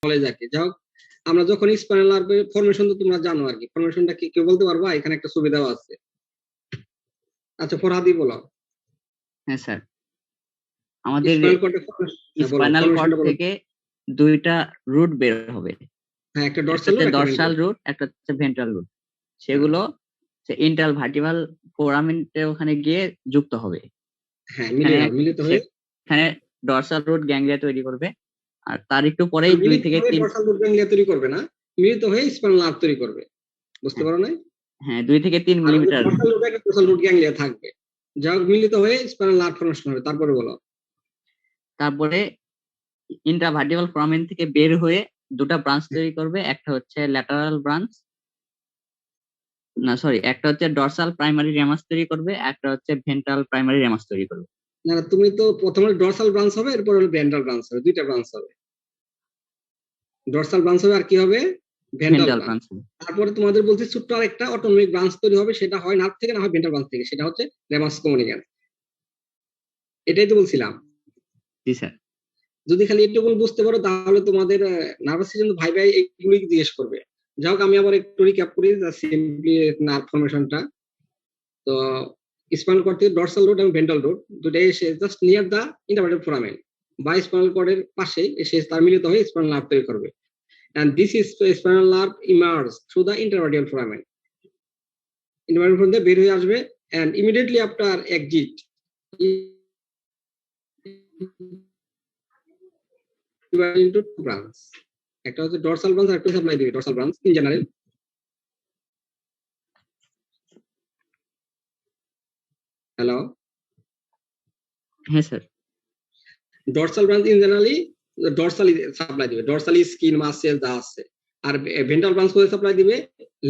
বলে যাকে যাও, আমরা যখন স্পাইনাল নার্ভের ফরমেশন তো তোমরা জানো আর কি, ফরমেশনটা কি কেউ বলতে পারবা? এখানে একটা ছবি দেওয়া আছে। আচ্ছা ফরহাদি বলো। হ্যাঁ স্যার, আমাদের স্পাইনাল কর্ডের ফরমেশন বলো, স্পাইনাল কর্ড ফরমেশনটা বলো। থেকে দুইটা রুট বের হবে, হ্যাঁ, একটা একটা ডরসাল হচ্ছে রুট, একটা ডরসাল ভেন্ট্রাল। রুট, একটা হচ্ছে ভেন্ট্রাল রুট। সেগুলো ইন্টার ভার্টিব্রাল ফোরামেন্টে ওখানে গিয়ে যুক্ত হবে। হ্যাঁ, এখানে মিলিত হয়ে সেখানে ডরসাল রুট গ্যাংলিয়া তৈরি করবে, আর তার একটু পরেই 2 থেকে 3 ডরসাল রুট গ্যাংলিয়া তৈরি করবে না, মিলিত হয়ে স্পাইনাল নার্ভ তৈরি করবে। বুঝতে পারো না? হ্যাঁ 2 থেকে 3 আর মিলিমিটার। ডরসাল রুট একটা ডরসাল রুট গ্যাংলিয়া থাকবে, যা মিলিত হয়ে স্পাইনাল নার্ভ ফরমেশন হবে। তারপরে বলো। তারপরে ইন্ট্রাভার্টিব্রাল ফোরামেন থেকে বের হয়ে দুটা ব্রাঞ্চ তৈরি করবে, একটা হচ্ছে ল্যাটারাল ব্রাঞ্চ, না সরি, একটা হচ্ছে ডরসাল প্রাইমারি রেমাস তৈরি করবে, একটা হচ্ছে ভেন্ট্রাল প্রাইমারি রেমাস তৈরি করবে। না, তুমি তো প্রথমে ডরসাল ব্রাঞ্চ হবে, এরপর হলো ভেন্ট্রাল ব্রাঞ্চ হবে, দুইটা ব্রাঞ্চ হবে। ডরসাল ব্রাঞ্চ হবে আর কি হবে? Ventral ventral branch. ব্রাঞ্চ হবে। তারপরে তোমাদের বলছি ছোট্ট আরেকটা অটোনমিক ব্রাঞ্চ তৈরি হবে, সেটা হয় নার্ভ থেকে, না হয় ভেন্ট্রাল ব্রাঞ্চ থেকে, সেটা হচ্ছে রেমাস কমিউনিক্যান্স। এটাই তো বলছিলাম। জি স্যার। যদি খালি একটু বুঝতে পারো তাহলে তোমাদের নার্ভাস সিস্টেম ভাই ভাই এগুলি জিজ্ঞেস করবে। যাই হোক, আমি আবার একটু রিক্যাপ করি সিম্পলি নার্ভ ফরমেশনটা। তো স্পাইনাল কর্ড থেকে ডরসাল রুট এবং ভেন্ট্রাল রুট দুটাই এসে just near the intervertebral foramen বা স্পাইনাল কর্ডের পাশে এসে তার মিলিত হয়ে স্পাইনাল নার্ভ তৈরি করবে। and this is spinal nerve emerge through the intervertebral foramen. Intervertebral foramen বের হয়ে আসবে and immediately after exit into two branch. একটা হচ্ছে dorsal branch আর একটা সাপ্লাই দিবে dorsal branch in general. Hello, হ্যাঁ sir. dorsal branch in generally dorsal supply দিবে, dorsal skin muscle যা আছে। আর ventral branch কোথায় সাপ্লাই দিবে?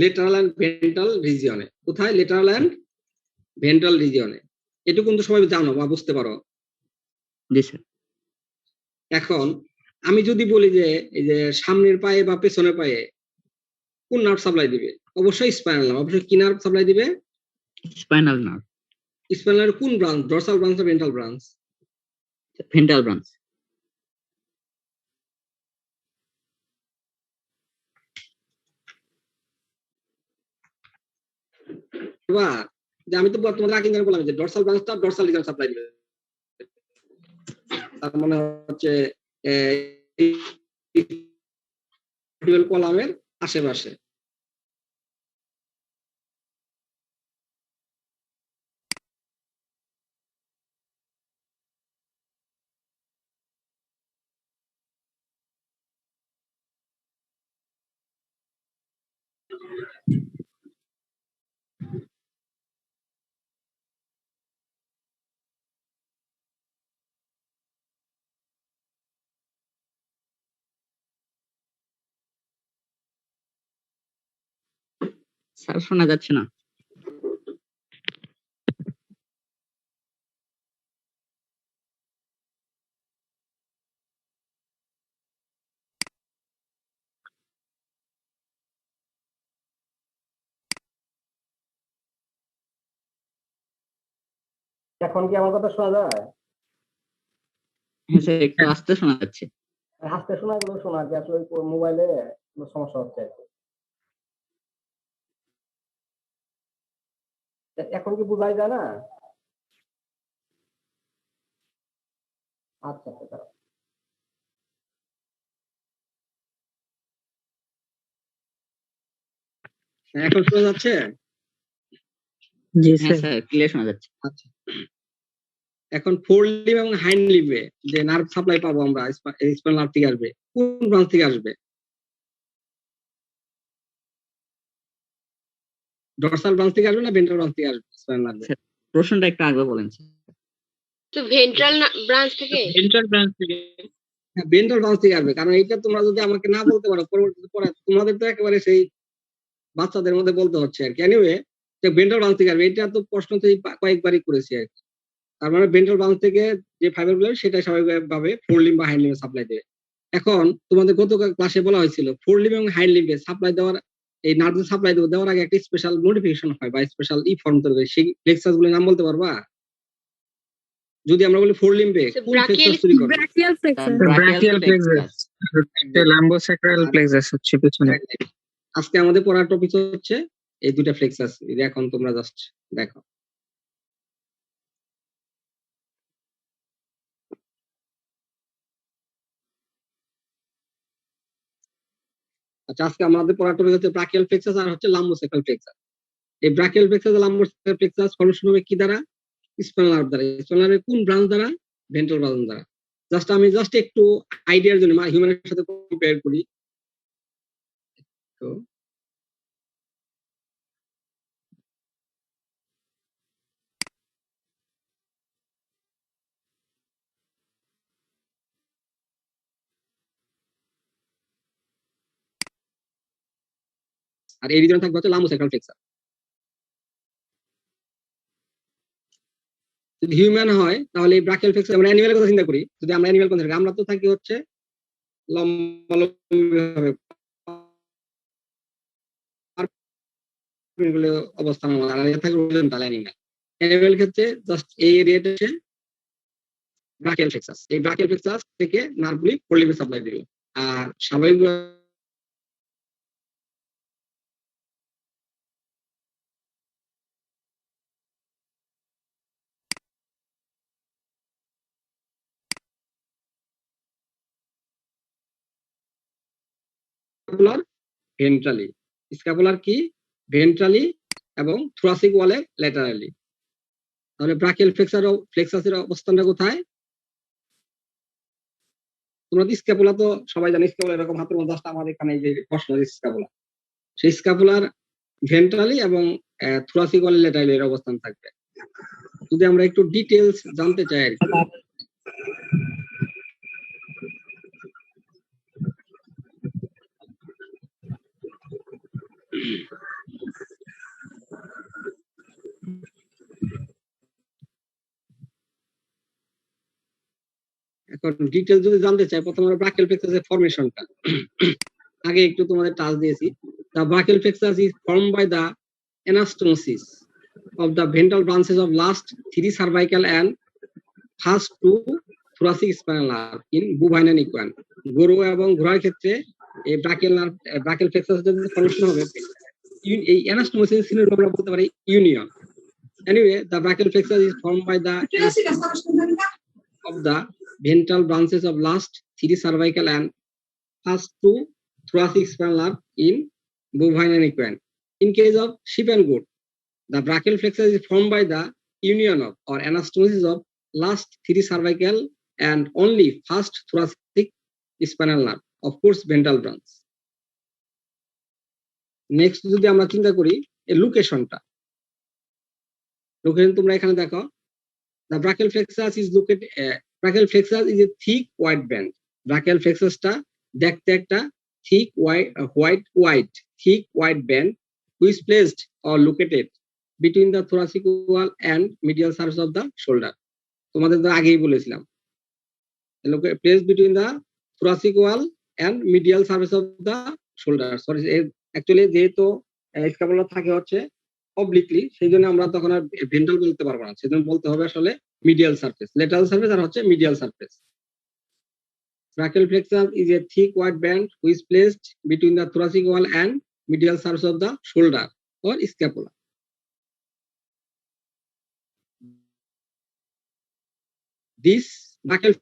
lateral and ventral regione. কোথায়? lateral and ventral regione. এটুকু কিন্তু সবাই জানো বা বুঝতে পারো। জি স্যার। এখন আমি যদি বলি যে এই যে সামনের পায়ে বা পেছনের পায়ে কোন নার্ভ সাপ্লাই দিবে? অবশ্যই স্পাইনাল নার্ভ। অবশ্যই কি নার্ভ সাপ্লাই দিবে? Spinal nerve. স্পাইনালের কোন ব্রাঞ্চ? ডরসাল ব্রাঞ্চ না ভেন্ট্রাল ব্রাঞ্চ? Ventral branch. বা যে আমি তো তোমাদের আগে বললাম যে ডরসাল ব্রাঞ্চটা ডরসাল রিজন সাপ্লাই দিবে, তার মানে হচ্ছে কলামের আশেপাশে। স্যার শোনা যাচ্ছে না। এখন কি আমার কথা শোনা যায়? হ্যাঁ স্যার, একটু আস্তে শোনা যাচ্ছে। আস্তে শোনা গেলেও শোনা যায়, আসলে মোবাইলে সমস্যা হচ্ছে আর কি। এখন কি বোঝাই যায় না? আচ্ছা আচ্ছা, এখন শোনা যাচ্ছে? জি স্যার, ক্লিয়ার শোনা যাচ্ছে। আচ্ছা, এখন ফোর লিভ এবং হাইন্ড লিভে যে নার্ভ সাপ্লাই পাবো আমরা, স্পাইনাল নার্ভ থেকে আসবে, কোন ব্রাঞ্চ থেকে আসবে? ডরসাল ব্রাঞ্চ থেকে আসবে না ভেন্ট্রাল ব্রাঞ্চ থেকে আসবে স্পাইনাল নার্ভে? প্রশ্নটা একটু আগে বলেন। তো ভেন্ট্রাল ব্রাঞ্চ থেকে। ভেন্ট্রাল ব্রাঞ্চ থেকে। হ্যাঁ, ভেন্ট্রাল ব্রাঞ্চ থেকে আসবে, কারণ এটা তোমরা যদি আমাকে না বলতে পারো পরবর্তীতে পড়া তোমাদের তো একেবারে সেই বাচ্চাদের মধ্যে বলতে হচ্ছে আর কি। এনিওয়ে, যে ভেন্ট্রাল ব্রাঞ্চ থেকে আসবে, এটা তো প্রশ্ন তো কয়েকবারই করেছি আর কি। তার মানে ভেন্ট্রাল ব্রাঞ্চ থেকে যে ফাইবার গুলো সেটা স্বাভাবিকভাবে ফোর লিম্ব বা হাইন্ড লিম্বে সাপ্লাই দেবে। এখন তোমাদের গত ক্লাসে বলা হয়েছিল ফোর লিম্ব এবং হাইড লিম্বে সাপ্লাই দেওয়ার, এই নার্ভ সাপ্লাই দেওয়ার আগে একটা স্পেশাল মডিফিকেশন হয় বা স্পেশাল ফর্ম তৈরি হয়, সেই প্লেক্সাস গুলোর নাম বলতে পারবা? যদি আমরা বলি ফোর লিম্বে কোন প্লেক্সাস তৈরি করে? Brachial plexus. Brachial plexus, lumbosacral plexus হচ্ছে পিছনে। আজকে আমাদের পড়ার টপিক হচ্ছে এই দুইটা প্লেক্সাস। এখন তোমরা জাস্ট দেখো। আচ্ছা, আজকে আমাদের পড়ার টপিক হচ্ছে ব্রাকিয়াল প্লেক্সাস আর হচ্ছে লাম্বোস্যাক্রাল প্লেক্সাস। এই ব্রাকিয়াল প্লেক্সাস আর লাম্বোস্যাক্রাল প্লেক্সাস ফর্মেশন হবে কি দ্বারা? স্পাইনাল নার্ভ দ্বারা। স্পাইনাল নার্ভের কোন ব্রাঞ্চ দ্বারা? ভেন্ট্রাল ব্রাঞ্চ দ্বারা। আমি একটু আইডিয়ার জন্য হিউম্যানের সাথে কম্পেয়ার করি। তো আর এই রিজনে থাকবে হচ্ছে লাম্বোস্যাক্রাল প্লেক্সাস। যদি হিউম্যান হয় তাহলে এই ব্রাকিয়াল প্লেক্সাস, আমরা অ্যানিমালের কথা চিন্তা করি, যদি আমরা অ্যানিমাল কনসিডার, আমরা তো থাকি হচ্ছে লম্বালম্বিভাবে অবস্থান, আর থাকে হরিজন্টাল অ্যানিমাল। অ্যানিমাল ক্ষেত্রে জাস্ট এই এরিয়াটা হচ্ছে ব্রাকিয়াল প্লেক্সাস। এই ব্রাকিয়াল প্লেক্সাস থেকে নার্ভগুলি ফোর লিম্বে সাপ্লাই দিবে। আর স্বাভাবিক স্ক্যাপুলার ভেন্ট্রালি, স্ক্যাপুলার কি ভেন্ট্রালি এবং থোরাসিক ওয়ালে ল্যাটারালি। তাহলে ব্রাকিয়াল প্লেক্সাসের অবস্থানটা কোথায়? তোমরা স্ক্যাপুলা তো সবাই জানো, স্ক্যাপুলা এরকম হাতের মধ্যে আসলে আমাদের এখানে যে প্রশ্ন স্ক্যাপুলা, সেই স্ক্যাপুলার ভেন্ট্রালি এবং থোরাসিক ওয়ালে ল্যাটারালি এর অবস্থান থাকবে। যদি আমরা একটু ডিটেইলস জানতে চাই আর কি, এখন ডিটেইলস যদি জানতে চাই, প্রথমে আমরা ব্রাকিয়াল প্লেক্সাসের ফরমেশনটা আগে একটু তোমাদের টাচ দিয়েছি। The brachial plexus is formed by the anastomosis of the ventral branches of last three cervical and first two thoracic spinal nerve in bovine and equine. গরু এবং ঘোড়ার ক্ষেত্রে এই ব্রাকিয়াল প্লেক্সাস যদি ফরমেশন হবে, এই অ্যানাস্টোমোসিস সিনোড আমরা বলতে পারি union. Anyway, the brachial plexus is formed by the of the ventral branches of last three cervical and first two thoracic spinal nerve in bovine and equine. In case of sheep and goat, the brachial plexus is formed by the union of or anastomosis of last three cervical and only first thoracic spinal nerve, of course ventral branch. Next যদি আমরা চিন্তা করি এই লোকেশনটা, location তোমরা এখানে দেখো, the brachial plexus is located, brachial plexus is a thick white band. brachial plexusটা দেখতে একটা thick white thick white band which placed or located between the thoracic wall and medial surface of the shoulder. তোমাদের তো আগেই বলেছিলাম, placed between the thoracic wall and medial surface of the shoulder. Sorry, actually যেহেতু scapula থাকে হচ্ছে অবলিকলি, সেই জন্য আমরা তখন আর ভেন্ট্রাল বলতে পারবো না, সেজন্য বলতে হবে আসলে মিডিয়াল সারফেস, ল্যাটারাল সারফেস আর হচ্ছে medial surface. Brachial plexus is a thick white band which is placed between the thoracic wall and medial surface of the shoulder or scapula. This brachial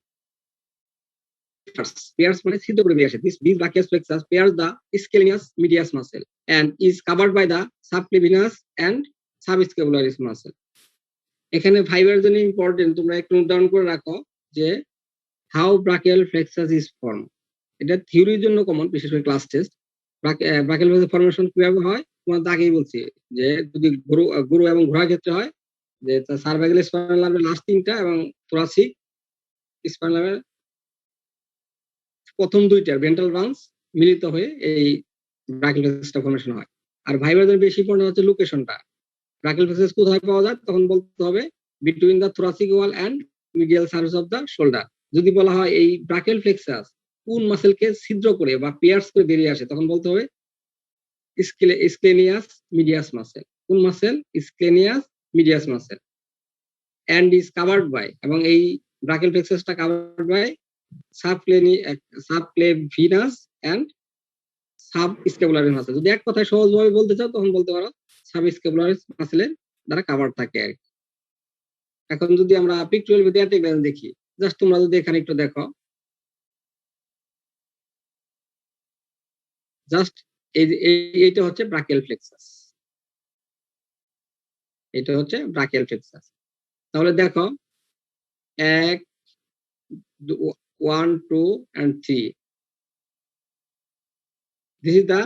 pairs মানে ছিদ্র করে দিয়ে আসে, this brachial plexus pairs the scalenus medius muscle and is covered by the subclavianus and subscapularis muscle. এখানে fibre জন্য important, তোমরা একটু note down করে রাখো যে how brachial plexus is form. এটা থিওরির জন্য কমন, বিশেষ করে class test. Brachial plexus formation কিভাবে হয় তোমাদের আগেই বলছি, যে যদি গরু এবং ঘোড়ার ক্ষেত্রে হয় যে সার্ভাইকাল স্পাইনাল নার্ভের লাস্ট তিনটা এবং থোরাসিক স্পাইনাল নার্ভের প্রথম দুইটার ভেন্ট্রাল ব্রাঞ্চ মিলিত হয়ে এই ব্রাকিয়াল প্লেক্সাসটা ফর্মেশন হয়। আর ভাইবার জন্য বেশি ইম্পর্টেন্ট হচ্ছে লোকেশনটা, ব্রাকিয়াল প্লেক্সাস কোথায় পাওয়া যায়, তখন বলতে হবে between the thoracic wall and medial surface of the shoulder. যদি বলা হয় এই ব্রাকিয়াল প্লেক্সাস কোন মাসেলকে ছিদ্র করে বা পিয়ার্স করে বেরিয়ে আসে তখন বলতে হবে স্ক্লেনিয়াস মিডিয়াস মাসেল। কোন muscle? Scalenus medius muscle. and is covered by, এবং এই ব্রাকিয়াল প্লেক্সাসটা covered by subclavius and subscapularis muscle. যদি এক কথায় সহজভাবে বলতে চাও তখন বলতে পারো সাবস্ক্যাপুলারিস মাসেলের দ্বারা কভার থাকে আর কি। এখন যদি আমরা পিকচুয়াল ভিউ দেখি, জাস্ট তোমরা যদি এখানে একটু দেখো, জাস্ট এইটা হচ্ছে ব্রাকিয়াল প্লেক্সাস, এটা হচ্ছে ব্রাকিয়াল প্লেক্সাস। তাহলে দেখো 1 1 2 and 3, this is the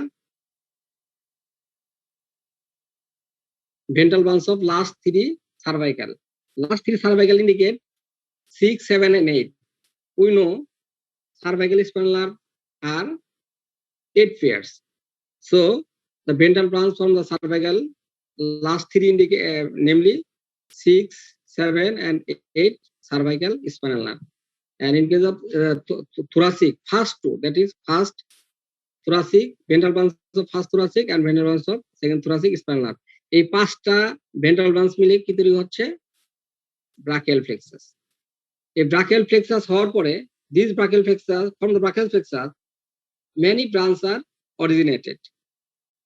ventral branch of last 3 cervical. Last 3 cervical indicate 6, 7 and 8. We know cervical spinal nerve are 8 pairs. So the ventral branch from the cervical last 3 indicate namely 6, 7 and 8 cervical spinal nerve. And in case of thoracic, first 2, that is first thoracic, ventral branch of first thoracic and ventral branch of second thoracic spinal nerve. এই 5টা ventral branch মিলে কি তৈরি হচ্ছে? Brachial plexus. এই brachial plexus হওয়ার পরে this brachial plexus, from the brachial plexus many branch are originated.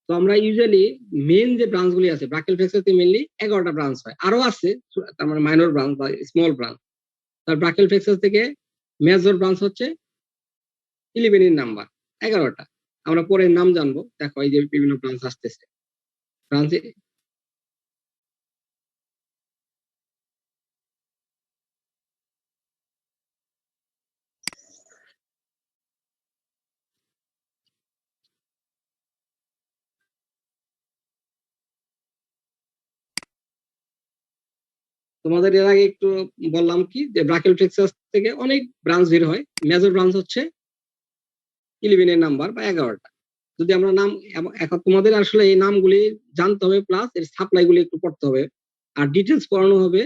তো আমরা ইউজুয়ালি মেন যে ব্রাঞ্চগুলি আছে ব্রাকিয়াল প্লেক্সাসে মেইনলি 11টা ব্রাঞ্চ হয়, আরো আছে তার মানে মাইনর ব্রাঞ্চ বা স্মল ব্রাঞ্চ। তার ব্রাকিয়াল প্লেক্সাস থেকে মেজর ব্রাঞ্চ হচ্ছে 11 এর নাম্বার, 11টা। আমরা পরে নাম জানবো। দেখো এই যে বিভিন্ন ব্রাঞ্চ আসতেছে, ব্রাঞ্চে তোমাদের এর আগে একটু বললাম কি যে ব্রাকিয়াল প্লেক্সাস থেকে অনেক ব্রাঞ্চ বের হয়, মেজর ব্রাঞ্চ হচ্ছে 11 এর নাম্বার বা 11টা। যদি আমরা নাম এখন তোমাদের আসলে এই নামগুলি জানতে হবে, প্লাস এর সাপ্লাই গুলি একটু পড়তে হবে, আর ডিটেলস পড়ানো হবে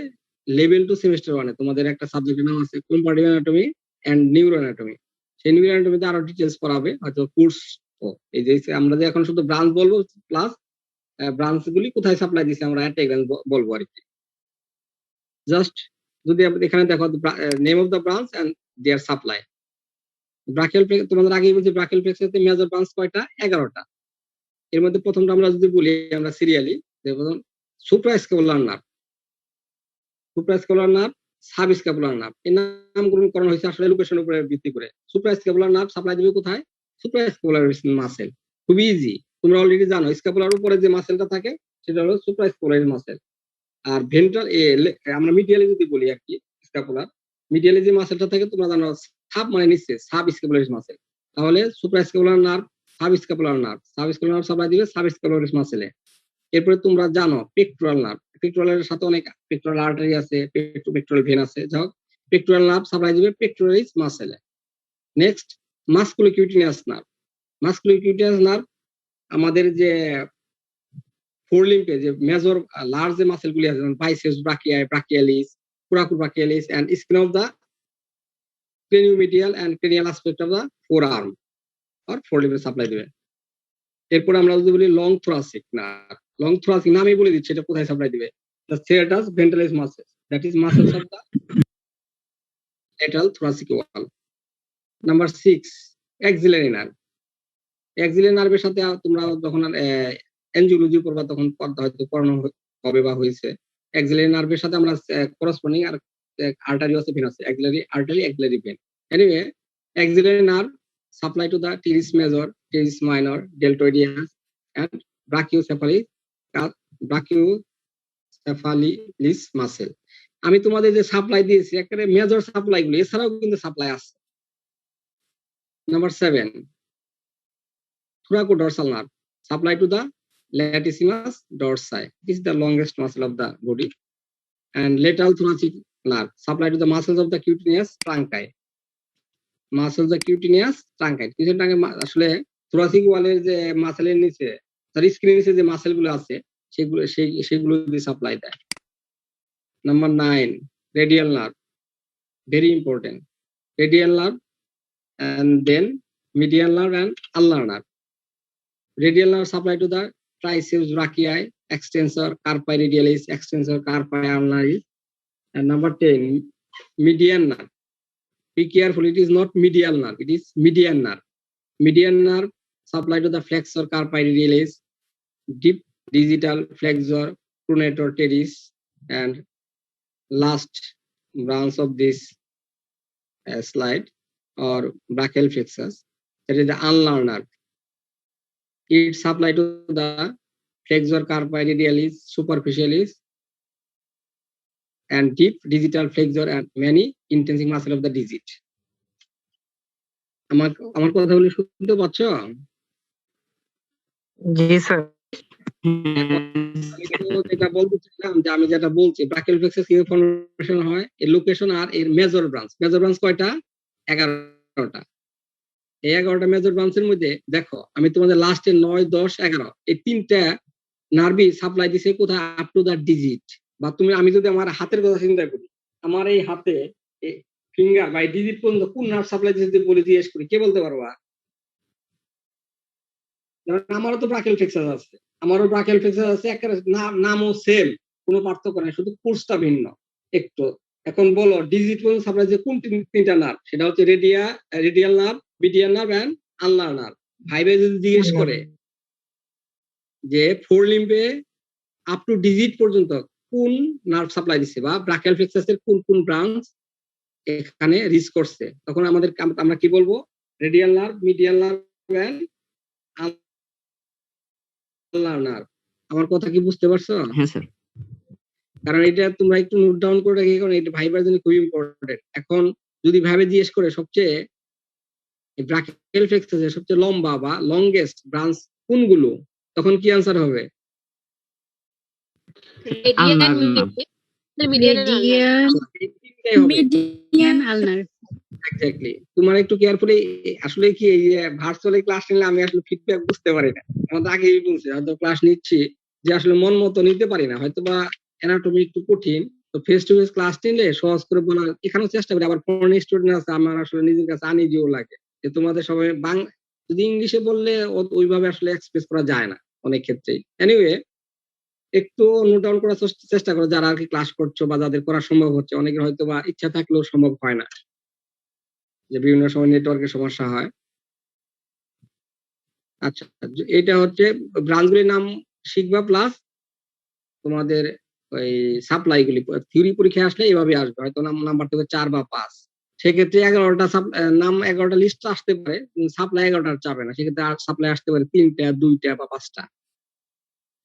লেভেল 2 সেমিস্টার 1 এ। তোমাদের একটা সাবজেক্টের নাম আছে comparative anatomy and neuro anatomy. সেই নিউরো অ্যানাটমিতে আরো ডিটেলস পড়াবে হয়তো কোর্স। এই যে আমরা যে এখন শুধু ব্রাঞ্চ বলবো, প্লাস ব্রাঞ্চ গুলি কোথায় সাপ্লাই দিছে আমরা একটা বলবো আর কি। জাস্ট যদি এখানে দেখো name of the branch and their supply. Brachial তোমাদের আগেই বলছি ব্রাকিয়াল প্লেক্সাসে মেজর ব্রাঞ্চ কয়টা? 11টা। এর মধ্যে প্রথমটা আমরা যদি বলি আমরা সিরিয়ালি, যেমন সুপ্রাস্ক্যাপুলার নার্ভ, সুপ্রাস্ক্যাপুলার নার্ভ, সাবস্ক্যাপুলার নার্ভ। এই নামগুলো করানো হয়েছে আসলে লোকেশনের উপরে ভিত্তি করে। সুপ্রাস্ক্যাপুলার নার্ভ সাপ্লাই দিবে কোথায়? সুপ্রাস্ক্যাপুলার মাসেল। খুব ইজি, তোমরা অলরেডি জানো স্ক্যাপুলার উপরে যে মাসেলটা থাকে সেটা হলো সুপ্রাস্ক্যাপুলার মাসেল। আর ভেন্ট্রাল আমরা মিডিয়ালি যদি বলি আর কি, স্ক্যাপুলার মিডিয়ালি যে মাসেলটা থাকে তোমরা জানো সাব মানে নিচে, সাবস্ক্যাপুলারিস মাসেল। তাহলে suprascapular nerve, subscapular nerve, subscapular nerve supply দিবে সাবস্ক্যাপুলারিস মাসেলে। এরপরে তোমরা জানো পেক্টোরাল নার্ভ, পেক্টোরালের সাথে অনেক পেক্টোরাল আর্টারি আছে, পেক্টোরাল ভেন আছে, যাও পেক্টোরাল নার্ভ সাপ্লাই দিবে পেক্টোরালিস মাসেলে। Next musculocutaneous nerve, musculocutaneous nerve আমাদের যে ফোরলিম্পে যে মেজর লার্জ যে মাসেলগুলি আছে যেমন biceps brachii, brachialis, coracobrachialis and skin of the craniomedial and cranial aspect of the forearm আর ফোরলিম্পে সাপ্লাই দিবে। এরপর আমরা যদি বলি long thoracic nerve, long thoracic নামই বলে দিচ্ছে এটা কোথায় সাপ্লাই দিবে। The serratus ventralis muscles, that is muscles of the lateral thoracic wall. Number 6, axillary nerve. Axillary nerve এর সাথে তোমরা যখন এনজিওলজি পড়বা তখন হয়তো পড়ানো হবে বা হয়েছে। axillary nerve এর সাথে আমরা corresponding আর artery আছে, vein আছে, axillary artery, axillary vein. Anyway, axillary nerve supply to the teres major, teres minor, deltoideus and brachiocephalitis muscle. আমি তোমাদের যে সাপ্লাই দিয়েছি একেবারে মেজর সাপ্লাই গুলো, এছাড়াও কিন্তু সাপ্লাই আছে। Number 7, thoracodorsal nerve supply to the latissimus dorsi. This is the longest muscle of the body. And lateral thoracic nerve supply to the muscles of the cutaneous trunci. Muscles of the cutaneous trunci. কিসের ট্রাঙ্কে? আসলে thoracic ওয়ালের যে মাসেলের নিচে, তার স্ক্রিনের নিচে যে মাসেলগুলো আছে সেগুলো দিয়ে সাপ্লাই দেয়। Number 9, radial nerve, very important. Radial nerve and then median nerve and ulnar nerve. Radial nerve supply to the triceps brachii, extensor carpi radialis, extensor carpi ulnaris. And number 10, median nerve. Be careful, it is not medial nerve, it is median nerve. Median nerve supply to the flexor carpi radialis, deep digital flexor pronator teres, and last branch of this slide or brachial plexus, that is the ulnar nerve. It supply to the flexor carpi radialis, superficialis, and deep digital flexor and many intrinsic muscle of the digit. আমার কথাগুলি শুনতে পাচ্ছ? জি sir. যেটা বলতে চাইলাম যে আমি যেটা বলছি ব্রাকিয়াল প্লেক্সাস কিভাবে ফর্মেশন হয়, এর লোকেশন আর এর মেজর ব্রাঞ্চ কয়টা? 11টা। এই 11টা মেজর ব্রাঞ্চের মধ্যে দেখো আমি তোমাদের লাস্টে 9, 10, 11 এই তিনটা নার্ভি সাপ্লাই দিছে কোথায়? Up to the digit. বা আমি যদি আমার হাতের কথা চিন্তা করি, আমার এই হাতে ফিঙ্গার বা ডিজিট পর্যন্ত কোন নার্ভ সাপ্লাই দিছে যদি বলে জিজ্ঞেস করি, কে বলতে পারবা? আমারও তো ব্রাকিয়াল প্লেক্সাস আছে, আমারও ব্রাকিয়াল প্লেক্সাস আছে, একটা নামও সেম, কোনো পার্থক্য নাই, শুধু কোর্সটা ভিন্ন একটু। এখন বলো ডিজিট পর্যন্ত সাপ্লাই যে কোন তিনটা নার্ভ? সেটা হচ্ছে radial nerve, median nerve and ulnar nerve. ভাইবে যদি জিজ্ঞেস করে যে ফোর লিম্বে আপ টু ডিজিট পর্যন্ত কোন নার্ভ সাপ্লাই দিচ্ছে বা ব্রাকিয়াল প্লেক্সাসের কোন কোন ব্রাঞ্চ এখানে রিচ করছে, তখন আমরা কি বলবো? Radial nerve, medial nerve and ulnar nerve. আমার কথা কি বুঝতে পারছো? হ্যাঁ স্যার। কারণ এটা তোমরা একটু নোট ডাউন করে রাখি, কারণ এটা ভাইবার জন্য খুবই ইম্পর্টেন্ট। এখন যদি ভাবে জিজ্ঞেস করে সবচেয়ে ব্রাকিয়াল প্লেক্সাসের সবচেয়ে লম্বা বা লংগেস্ট ব্রাঞ্চ কোনগুলো, তখন কি আনসার হবে? মিডিয়ান আলনার। এক্স্যাক্টলি। তোমার একটু কেয়ারফুলি, আসলে কি এই ভার্চুয়ালি ক্লাস নিলে আমি আসলে ফিডব্যাক বুঝতে পারি না। আমাদের আগেই বলছি হয়তো ক্লাস নিচ্ছি যে আসলে মন মতো নিতে পারি না, হয়তো বা অ্যানাটমি একটু কঠিন, তো ফেস টু ফেস ক্লাস নিলে সহজ করে বলার এখানেও চেষ্টা করি। আবার ফরেন স্টুডেন্ট আছে, আমার আসলে নিজের কাছে আনইজিও লাগে যে তোমাদের সবাই যদি ইংলিশে বললে ওইভাবে আসলে এক্সপ্রেস করা যায় না অনেক ক্ষেত্রেই। এনিওয়ে একটু নোট ডাউন করার চেষ্টা করো যারা আর কি ক্লাস করছো বা যাদের করা সম্ভব হচ্ছে। অনেকের হয়তো বা ইচ্ছা থাকলেও সম্ভব হয় না, যে বিভিন্ন সময় নেটওয়ার্কের সমস্যা হয়। আচ্ছা, এটা হচ্ছে ব্রাঞ্চগুলির নাম শিখবা, প্লাস তোমাদের ওই সাপ্লাই গুলি থিওরি পরীক্ষায় আসলে এভাবে আসবে, হয়তো নাম্বার থেকে 4 বা 5। সেক্ষেত্রে 11টা নাম 11টা লিস্ট আসতে পারে, সাপ্লাই 11টা চাবে না, সেক্ষেত্রে সাপ্লাই আসতে পারে 3টা, 2টা বা 5টা।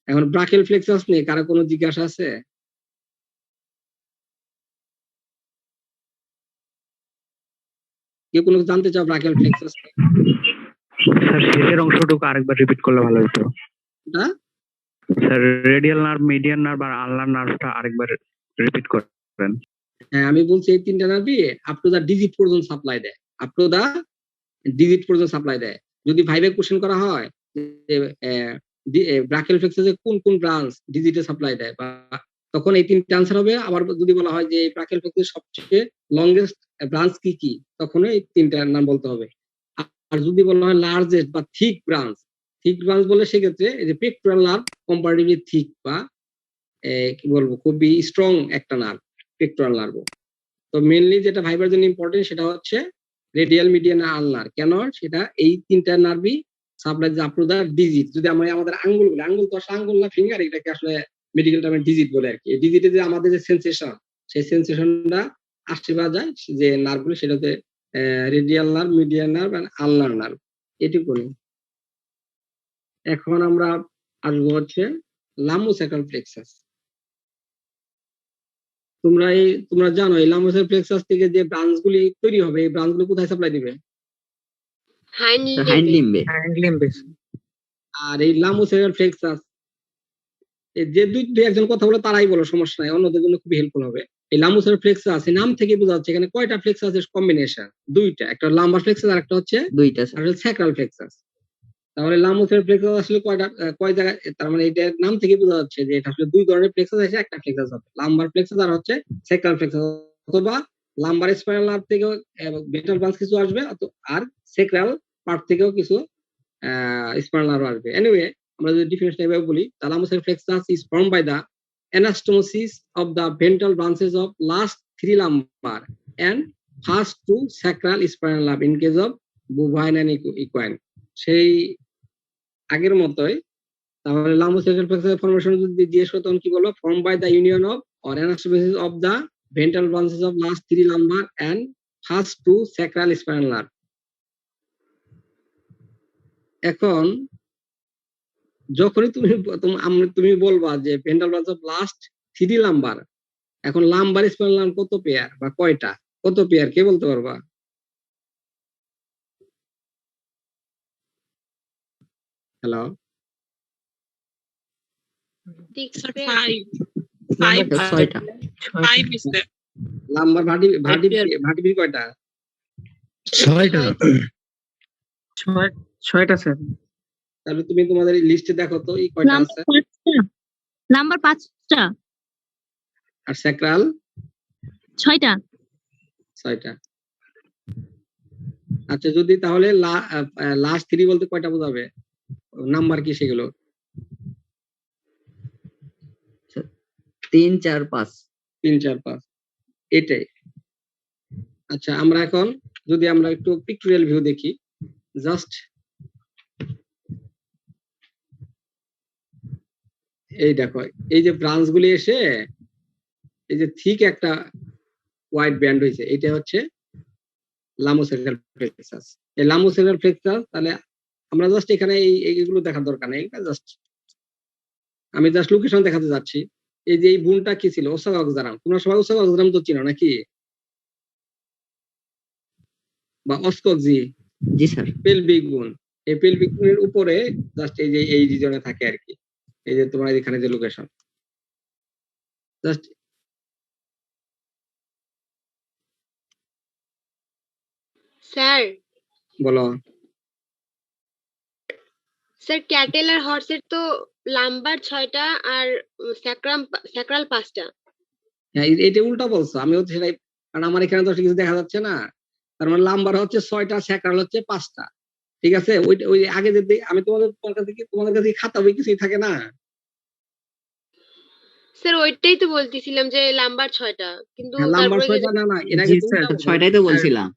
এখন ব্রাকিয়াল প্লেক্সাস নিয়ে কারো কোনো জিজ্ঞাসা আছে? কেউ কোনো জানতে চাও ব্রাকিয়াল প্লেক্সাস? স্যার শেষের অংশটুকু আরেকবার রিপিট করলে ভালো হতো। না sir radial nerve, median nerve আর আলনার নার্ভটা আরেকবার রিপিট করেন। হ্যাঁ, আমি বলছি এই তিনটা নার্ভই আপ টু দা ডিজিট পর্যন্ত সাপ্লাই দেয়, আপ টু দা ডিজিট পর্যন্ত সাপ্লাই দেয়। যদি ভাইবে কোশ্চেন করা হয় যে ব্রাকিয়াল প্লেক্সাসের কোন কোন ব্রাঞ্চ ডিজিটে সাপ্লাই দেয়, বা তখন এই তিনটা আনসার হবে। আবার যদি বলা হয় যে ব্রাকিয়াল প্লেক্সাসের সবচেয়ে লংগেস্ট ব্রাঞ্চ কি কি, তখন এই তিনটা নাম বলতে হবে। আর যদি বলা হয় লার্জেস্ট বা থিক ব্রাঞ্চ বলে সেক্ষেত্রে এই যে পেক্টোরাল নার্ভ কম্পারেটিভলি থিক বা কি বলবো খুবই স্ট্রং একটা নার্ভ, পেক্টোরাল নার্ভ। তো মেইনলি যেটা ভাইবার জন্য ইম্পর্টেন্ট সেটা হচ্ছে রেডিয়াল, মিডিয়ান আর আলনার। কেন? সেটা এই তিনটা নার্ভই supply up to the digit. যদি আমাদের আঙ্গুল তো আঙ্গুল না ফিঙ্গার, এটাকে আসলে মেডিকেল টার্মে ডিজিট বলে আর কি। এই ডিজিটে যে আমাদের যে সেন্সেশন, সেই সেন্সেশনটা আসতে পাওয়া যায় যে নার্ভগুলো, সেটাতে রেডিয়াল নার্ভ, মিডিয়ান নার্ভ আর আলনার নার্ভ, এটুকুনি। এখন আমরা আসবো হচ্ছে লাম্বোস্যাক্রাল প্লেক্সাস। তোমরা জানো এই লাম্বোস্যাক্রাল প্লেক্সাস থেকে যে ব্রাঞ্চগুলি তৈরি হবে, এই ব্রাঞ্চগুলো কোথায় সাপ্লাই দিবে? Hind hind লিম্বে। আর এই লাম্বোস্যাক্রাল প্লেক্সাস যে দুই একজন কথা বলে তারাই বলো, সমস্যা নাই, অন্যদের জন্য খুবই হেল্পফুল হবে। এই লাম্বোস্যাক্রাল প্লেক্সাস এই নাম থেকে বোঝা যাচ্ছে এখানে কয়টা প্লেক্সাসের কম্বিনেশন? দুইটা, একটা লাম্বার প্লেক্সাস আর একটা হচ্ছে স্যাক্রাল প্লেক্সাস। তাহলে লাম্বোস্যাক্রাল প্লেক্সাস আসলে কয় জায়গায়, তার মানে এটা নাম থেকে বোঝা যাচ্ছে যে এটা আসলে দুই ধরনের প্লেক্সাস আছে, একটা প্লেক্সাস হবে লাম্বার প্লেক্সাস আর হচ্ছে স্যাক্রাল প্লেক্সাস, অথবা লাম্বার স্পাইনাল নার্ভ থেকেও ভেন্ট্রাল ব্রাঞ্চ কিছু আসবে, আর সেক্রাল পার্ট থেকেও কিছু স্পাইনাল নার্ভ আসবে। এনিওয়ে, আমরা যদি ডিফারেন্সটা এভাবে বলি, thalamus plexus is formed by the anastomosis of the ventral branches of last 3 lumbar and first 2 sacral spinal nerve in case of bovine and equine. সেই আগের মতোই, তাহলে lamosacal plexus formation যদি জিজ্ঞেস করো তখন কি বলবো? formed by the union of or anastomosis of the ventral branches of last 3 lumbar and first 2 sacral spinal nerve. এখন যখনই তুমি বলবা যে ventral branch of last 3 lumber, এখন লাম্বার স্পাইনাল নার্ভ কত পেয়ার বা কয়টা, কত পেয়ার কে বলতে পারবা? হ্যালো, লাম্বার ভার্টিব্রি কয়টা? 6টা স্যার। তাহলে তুমি তোমাদের লিস্টে দেখো তো এই কয়টা আছে। নাম্বার 5টা। আর স্যাক্রাল 6টা। 6টা। আচ্ছা, যদি তাহলে লাস্ট 3 বলতে কয়টা বোঝাবে? নাম্বার কি সেগুলো? 3 4 5। 3 4 5 এটাই। আচ্ছা, আমরা এখন যদি আমরা একটু পিক্টোরিয়াল ভিউ দেখি, জাস্ট এই দেখো, এই যে ব্রাঞ্চ গুলি এসে এই যে থিক একটা হোয়াইট ব্যান্ড হয়েছে, এটা হচ্ছে লামোসেক্রাল প্লেক্সাস। এই লামোসেক্রাল প্লেক্সাস, তাহলে আমরা জাস্ট এখানে এইগুলো দেখার দরকার নেই, জাস্ট আমি জাস্ট লোকেশন দেখাতে যাচ্ছি। এই যে এই বুনটা কি ছিল? ওসাকা অক্সারাম। তোমরা সবাই ওসাকা অক্সারাম তো চিনো নাকি? বা অস্কক্সি? জি স্যার। পেলভিক বুন, এই পেলভিক বুনের উপরে জাস্ট এই যে এই রিজনে থাকে আর কি। এই যে তোমার এখানে যে লোকেশন, জাস্ট স্যার বলো। স্যার ক্যাটেল আর হর্সের তো লাম্বার 6টা আর স্যাক্রাল 5টা। হ্যাঁ, এটা উল্টা বলছো। আমি হচ্ছে সেটাই, কারণ আমার এখানে তো কিছু দেখা যাচ্ছে না। তার মানে লাম্বার হচ্ছে 6টা, স্যাক্রাল হচ্ছে 5টা। ঠিক আছে, ওই আগে যে আমি তোমাদের কাছে খাতা বই কিছুই থাকে না। স্যার ওইটাই তো বলতেছিলাম যে লাম্বার 6টা, কিন্তু লাম্বার তারপরে 6টা না, এর আগে জি তো স্যার, উল্টা বলছো। 6টাই তো বলছিলাম।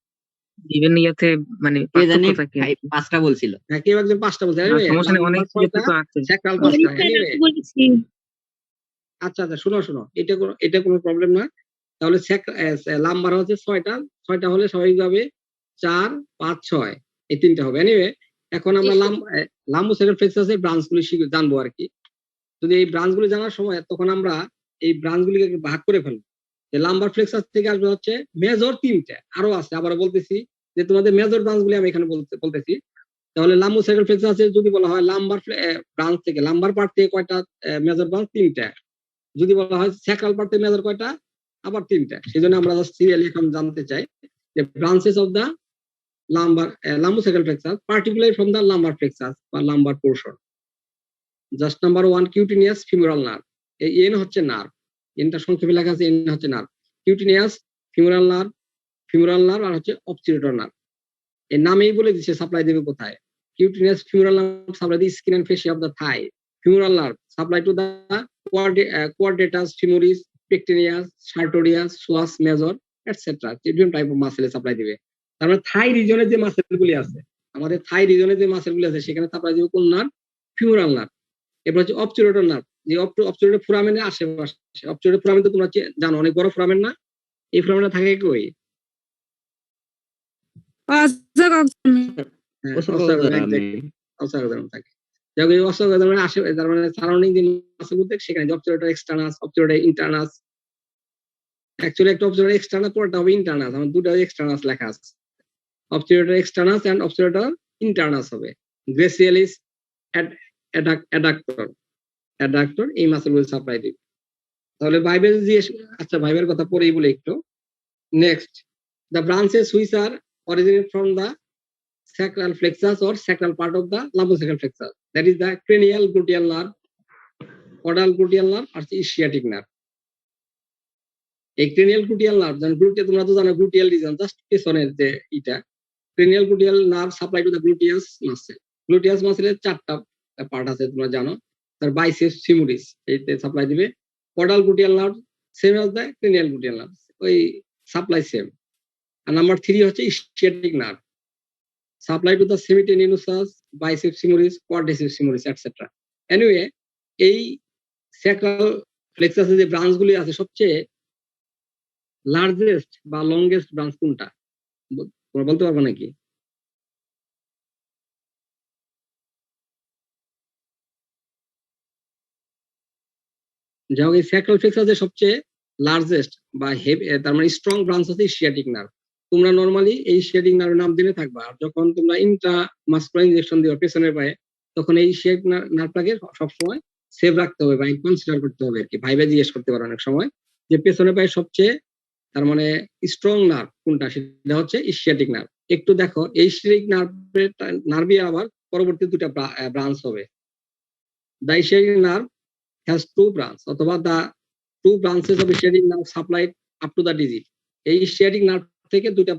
ইভেন ইয়াতে মানে কে জানি পার্থক্যটা কি? 5টা বলছিল। হ্যাঁ, কেউ একজন 5টা বলছে। না, সমস্যা নেই, অনেক ইয়েতে তো আছে। স্যাক্রাল 5টা। আচ্ছা, শোনো, এটা কোনো প্রবলেম না। তাহলে লাম্বার হচ্ছে 6টা হলে স্বাভাবিকভাবে 4 5 6 এই 3টা হবে। এনিওয়ে, এখন আমরা লাম্বোসেক্রাল প্লেক্সাসের ব্রাঞ্চগুলি জানবো আর কি। যদি এই ব্রাঞ্চগুলি জানার সময় তখন আমরা এই ব্রাঞ্চগুলিকে ভাগ করে ফেলবো। যে লাম্বার প্লেক্সাস থেকে আসবে হচ্ছে মেজর 3টে, আরো আছে, আবার বলতেছি যে তোমাদের মেজর ব্রাঞ্চগুলি আমি এখানে বলতেছি। তাহলে লাম্বোসেক্রাল প্লেক্সাসে যদি বলা হয় লাম্বার ব্রাঞ্চ থেকে, লাম্বার পার্ট থেকে কয়টা মেজর ব্রাঞ্চ? 3টা। যদি বলা হয় স্যাক্রাল পার্ট থেকে মেজর কয়টা? আবার 3টা। সেজন্য আমরা সিরিয়ালি এখন জানতে চাই যে branches of the lumbosacral plexus, particularly from the lumbar plexus বা lumbar portion. Just number 1, cutaneous femoral nerve. এই এন হচ্ছে নার্ভ, এনটা সংক্ষেপে লেখা আছে, এন হচ্ছে নার্ভ। কিউটিনিয়াস ফিমোরাল নার্ভ আর হচ্ছে অবচিরেটর নার্ভ। এর নামেই বলে দিচ্ছে সাপ্লাই দেবে কোথায়। Cutaneous femoral nerve supply the skin and fascia of the thigh. Femoral nerve supply to the quadratus femoris, pectineus, sartorius, psoas major, etc. different type of muscle supply দিবে। তার মানে থাই রিজনে যে মাসেলগুলি আছে, আমাদের থাই রিজনে যে মাসেলগুলি আছে সেখানে সাপ্লাই দিবে কোন নার্ভ? Femoral nerve. এরপর হচ্ছে অবচিরেটর নার্ভ, যে অবচিরেটর ফোরামেনের আশেপাশে। অবচিরেটর ফোরামেন তো তোমরা জানো, অনেক বড় ফোরামেন না? এই ফোরামেনটা থাকে কই? থাকে। যাক, এই অসংখ্য আসে, তার মানে সারাউন্ডিং যে মাসেলগুলো সেখানে অবচিরেটর এক্সটার্নাস, অবচিরেটর ইন্টারনাস। অ্যাকচুয়ালি একটা অবচিরেটর এক্সটার্নাস, পরটা হবে ইন্টারনাস। আমার দুটো এক্সটার্নাস লেখা আছে। অবচিরেটর এক্সটার্নাস এন্ড অবচিরেটর ইন্টারনাস হবে। গ্রেসিয়ালিস অ্যাডাক্টর এই মাসেলগুলো সাপ্লাই দিবে। তাহলে ভাইবেল দিয়ে, আচ্ছা ভাইবের কথা পরেই বলে একটু। Next, the branches which are originate from the sacral plexus or sacral part of the lumbosacral plexus, that is the cranial gluteal nerve, caudal gluteal nerve আর ischiatic nerve. এই ক্রেনিয়াল গ্লুটিয়াল নার্ভ, গ্লুটিয়া তোমরা তো জানো gluteal region just পেছনের যে এটা cranial gluteal nerve supply to the gluteus muscle. গ্লুটিয়াস মাসেলের 4টা পার্ট আছে তোমরা জানো, তার বাইসেপস ফিমোরিস এইতে সাপ্লাই দিবে। Caudal gluteal nerve same as the cranial gluteal nerve, ওই সাপ্লাই সেম। আর নাম্বার 3 হচ্ছে ischiatic nerve supply to the semitendinosus, biceps femoris, quadriceps femoris etcetera. Anyway এই স্যাক্রাল প্লেক্সাসের যে ব্রাঞ্চগুলি আছে সবচেয়ে লার্জেস্ট বা লংগেস্ট ব্রাঞ্চ কোনটা তোমরা বলতে পারবে নাকি? যাও এই স্যাক্রাল প্লেক্সাসের সবচেয়ে লার্জেস্ট বা তার মানে স্ট্রং ব্রাঞ্চ হচ্ছে ইসচিয়াটিক নার্ভ। তোমরা নরমালি এই ইসচিয়াটিক নার্ভের নাম দিলে থাকবা, আর যখন তোমরা ইন্ট্রামাসকুলার ইনজেকশন দিবা পেছনের পায়ে তখন এই ইসচিয়াটিক নার্ভটাকে সবসময় সেভ রাখতে হবে বা কনসিডার করতে হবে আর কি। ভাইবে জিজ্ঞেস করতে পারো অনেক সময় যে পেছনের পায়ে সবচেয়ে তার মানে স্ট্রং নার্ভ কোনটা, সেটা হচ্ছে ইসচিয়াটিক নার্ভ। একটু দেখো এই ইসচিয়াটিক নার্ভে আবার পরবর্তী 2টা ব্রাঞ্চ হবে। The ischiatic nerve has 2 branches অথবা the 2 branches of ischiatic nerve supplied up to the digit। এই ischiatic nerve থেকে 2টা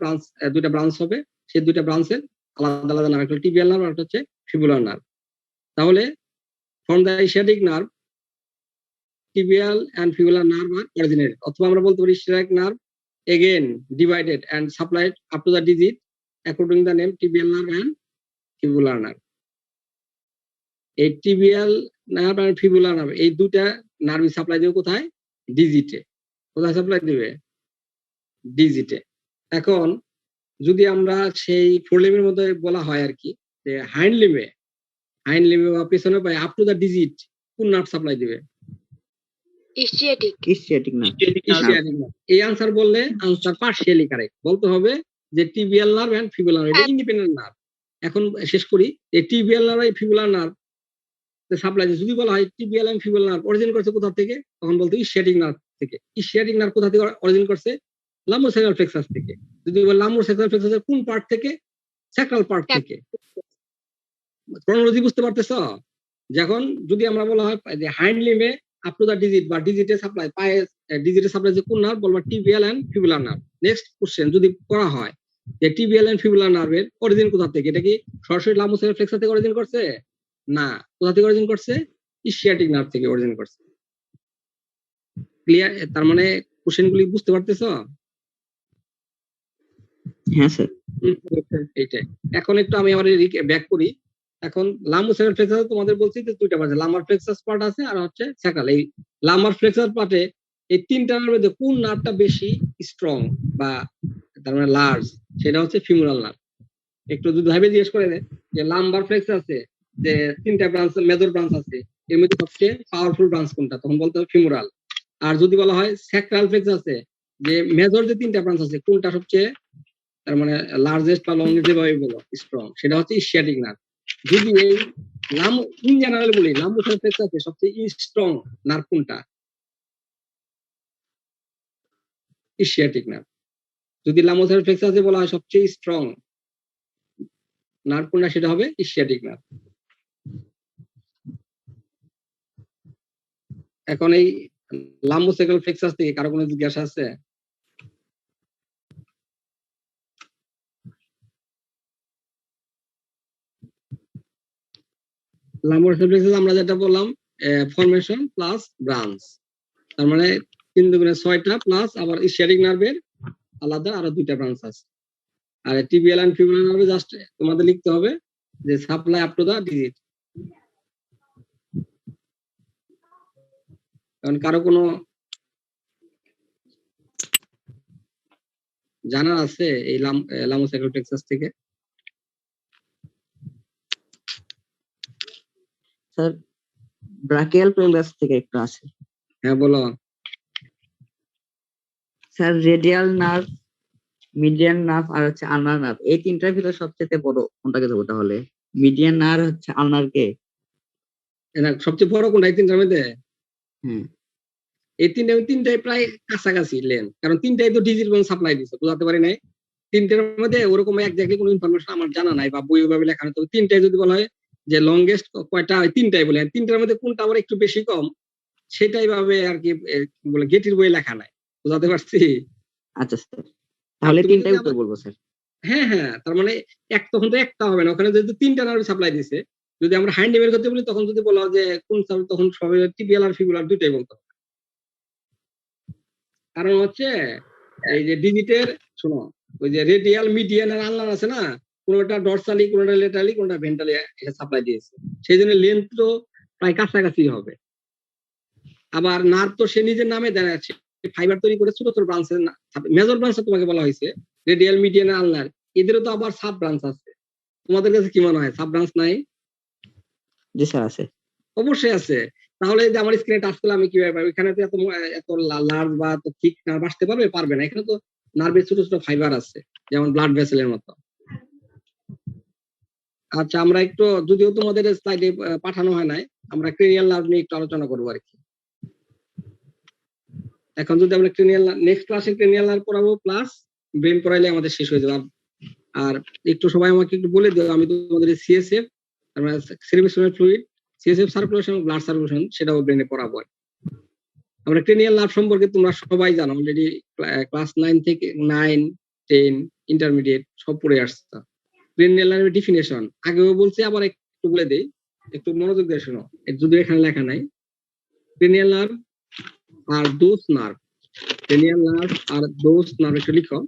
ব্রাঞ্চ হবে, সেই 2টা ব্রাঞ্চের আলাদা আলাদা নাম, একটা টিবিয়াল নার্ভ আর একটা হচ্ছে ফিবুলার নার্ভ। তাহলে from the ischiatic nerve tibial and fibular nerve are originated, অথবা আমরা বলতে পারি ischiatic nerve again divided and supplied up to the digit according to the name tibial nerve and fibular nerve। এই tibial nerve আর fibular nerve এই 2টা nerve supply দিবে কোথায়? ডিজিটে। কোথায় সাপ্লাই দিবে? ডিজিটে। এখন যদি আমরা সেই ফোরলিমের মধ্যে বলা হয় আর কি যে হাইন্ড লিমে বা পেছনে পায়ে আপ টু দা ডিজিট কোন নার্ভ সাপ্লাই দিবে? Sciatic nerve. এই আনসার বললে আনসার পার্শিয়ালি কারেক্ট। বলতে হবে যে tibial nerve and fibular nerve এটা ইন্ডিপেন্ডেন্ট নার্ভ। এখন শেষ করি, এই টিবিয়াল নার্ভ আর ফিবুলার নার্ভ সাপ্লাই। যদি বলা হয় tibial and fibular nerve origin করছে কোথা থেকে, তখন বলতে ইসচিয়াটিক নার্ভ থেকে। ইসচিয়াটিক নার্ভ কোথা থেকে অরিজিন করছে? লাম্বোস্যাক্রাল প্লেক্সাস থেকে। যদি বলে লাম্বোস্যাক্রাল প্লেক্সাসের কোন পার্ট থেকে? স্যাক্রাল পার্ট থেকে। ক্রনোলজি বুঝতে পারতেছো? যখন যদি আমরা বলা হয় যে হাইন্ড লিমে আপ টু দা ডিজিট বা ডিজিটে সাপ্লাই, পায়ে ডিজিটে সাপ্লাই যে কোন নার্ভ বলবা tibial and fibular nerve. Next question যদি করা হয় যে টিবিয়াল এন্ড ফিবুলার নার্ভের অরিজিন কোথা থেকে, এটা কি সরাসরি লাম্বোস্যাক্রাল প্লেক্সাস থেকে অরিজিন করছে? না। কোথা থেকে অরিজিন করছে? ইসচিয়াটিক নার্ভ থেকে অরিজিন করছে। ক্লিয়ার? তার মানে কোশ্চেনগুলি বুঝতে পারতেছো? হ্যাঁ স্যার। এইটাই। এখন একটু আমি আমার ব্যাক করি। এখন লাম্বোস্যাক্রাল প্লেক্সাস তোমাদের বলছি যে 2টা পার্ট আছে, লাম্বার প্লেক্সাস পার্ট আছে আর হচ্ছে স্যাক্রাল। এই লাম্বার প্লেক্সাস পার্টে এই 3টা নার্ভের মধ্যে কোন নার্ভটা বেশি স্ট্রং বা তার মানে লার্জ, সেটা হচ্ছে ফিমোরাল নার্ভ। একটু যদি ভাবে জিজ্ঞেস করে যে লাম্বার প্লেক্সাসে যে 3টা ব্রাঞ্চ মেজর ব্রাঞ্চ আছে এর মধ্যে সবচেয়ে পাওয়ারফুল ব্রাঞ্চ কোনটা, তখন বলতে হবে ফিমোরাল। আর যদি বলা হয় স্যাক্রাল প্লেক্সাসে যে মেজর যে 3টা ব্রাঞ্চ আছে কোনটা সবচেয়ে তার মানে লার্জেস্ট বা লংগেস্ট যেভাবে বলো স্ট্রং, সেটা হচ্ছে ইসচিয়াটিক নার্ভ। যদি এই ইন জেনারেল বলি লাম্বোস্যাক্রাল প্লেক্সাসে সবচেয়ে স্ট্রং নার্ভ কোনটা? ইসচিয়াটিক নার্ভ। যদি লাম্বোস্যাক্রাল প্লেক্সাসে বলা হয় সবচেয়ে স্ট্রং নার্ভ কোনটা, সেটা হবে ইসচিয়াটিক নার্ভ। এখন এই লাম্বোস্যাক্রাল প্লেক্সাস থেকে কারো কোনো জিজ্ঞাসা আছে? লাম্বোস্যাক্রাল প্লেক্সাস আমরা যেটা বললাম ফরমেশন প্লাস ব্রাঞ্চ, তার মানে 3 দুগুণে 6টা প্লাস আবার ইসচিয়াটিক নার্ভের আলাদা আরো 2টা ব্রাঞ্চ আছে। আর টিবিয়াল এন্ড ফিবুলার নার্ভে জাস্ট তোমাদের লিখতে হবে যে supply up to the digit. কারণ কারো কোনো জানা আছে এই লাম্বোস্যাক্রাল প্লেক্সাস থেকে? স্যার ব্রাকিয়াল প্লেক্সাস থেকে একটু আছে। হ্যাঁ বলো। Sir radial nerve, median nerve আর হচ্ছে আলনার নার্ভ, এই 3টার ভিতর সবচেয়ে বড় কোনটাকে দেবো তাহলে? মিডিয়ান নার্ভ হচ্ছে আলনার কে? এটা সবচেয়ে বড় কোনটা এই 3টার মধ্যে? এই 3টাই প্রায় কাছাকাছি লেন, কারণ 3টাই তো ডিজিট সাপ্লাই দিচ্ছে, বুঝাতে পারি নাই। 3টার মধ্যে ওরকম একজাক্টলি কোনো ইনফরমেশন আমার জানা নাই বা বই ভাবে লেখা নেই। তবে 3টাই যদি বলা হয় যে লংগেস্ট কয়টা, 3টাই বলে। 3টার মধ্যে কোনটা আবার একটু বেশি কম সেটাই ভাবে আর কি বলে গেটির বই লেখা নাই। বুঝাতে পারছি? আচ্ছা স্যার, তাহলে তুমি তিনটাই যদি উত্তর বলবো স্যার। হ্যাঁ, তার মানে তখন তো একটা হবে না, ওখানে যেহেতু 3টা নার্ভ সাপ্লাই দিছে। যদি আমরা হ্যান্ডে বের করতে বলি তখন যদি বলা হয় যে কোন সার্ভ, তখন সবাই টিবিয়াল আর ফিবুলার দুইটাই বলতে হবে। কারণ হচ্ছে এই যে ডিজিটের, শোনো, ওই যে রেডিয়াল, মিডিয়ান আর আলনার আছে না, কোনটা ডরসালি, কোনটা লেটারালি, কোনটা ভেন্ট্রালি সাপ্লাই দিয়েছে, সেই জন্য লেন্থ তো প্রায় কাছাকাছি হবে। আবার নার্ভ তো সে নিজের নামে দেয়, ফাইবার তৈরি করে ছোট ছোট ব্রাঞ্চের, মেজর ব্রাঞ্চ তোমাকে বলা হয়েছে রেডিয়াল, মিডিয়ান, আলনার, এদেরও তো আবার সাব ব্রাঞ্চ আছে। তোমাদের কাছে কি মনে হয় সাব ব্রাঞ্চ নাই? জি স্যার আছে। অবশ্যই আছে। তাহলে যে আমার স্ক্রিনে টাচ করলে আমি কিভাবে পাবো? এখানে তো এত লার্জ বা এত থিক নার্ভ আসতে পারবে না। এখানে তো নার্ভের ছোট ছোট ফাইবার আছে, যেমন ব্লাড ভেসেলের মতো। আচ্ছা, আমরা একটু, যদিও তোমাদের স্লাইডে পাঠানো হয় নাই, আমরা ক্রেনিয়াল নার্ভ নিয়ে একটু আলোচনা করবো আর কি। এখন যদি আমরা ক্রেনিয়াল, নেক্সট ক্লাসে ক্রেনিয়াল নার্ভ পড়াবো প্লাস ব্রেন পড়াইলে আমাদের শেষ হয়ে যাবে। আর একটু সবাই আমাকে একটু বলে দিও, আমি তোমাদের CSF, cerebral fluid, CSF circulation, blood circulation, সেটাও ব্রেনে পড়াবো। আমরা ক্রেনিয়াল নার্ভ সম্পর্কে তোমরা সবাই জানো অলরেডি, ক্লাস 9 থেকে 9, 10 ইন্টারমিডিয়েট সব পড়ে আসছে। ক্রেনিয়াল নার্ভের ডেফিনেশন আগেও বলছি, আবার একটু বলে দেই, একটু মনোযোগ দিয়ে শোনো, যদি এখানে লেখা নাই। ক্রেনিয়াল নার্ভ আর দোজ নার্ভ, ক্রেনিয়াল নার্ভ আর দোজ নার্ভ, একটু লিখো।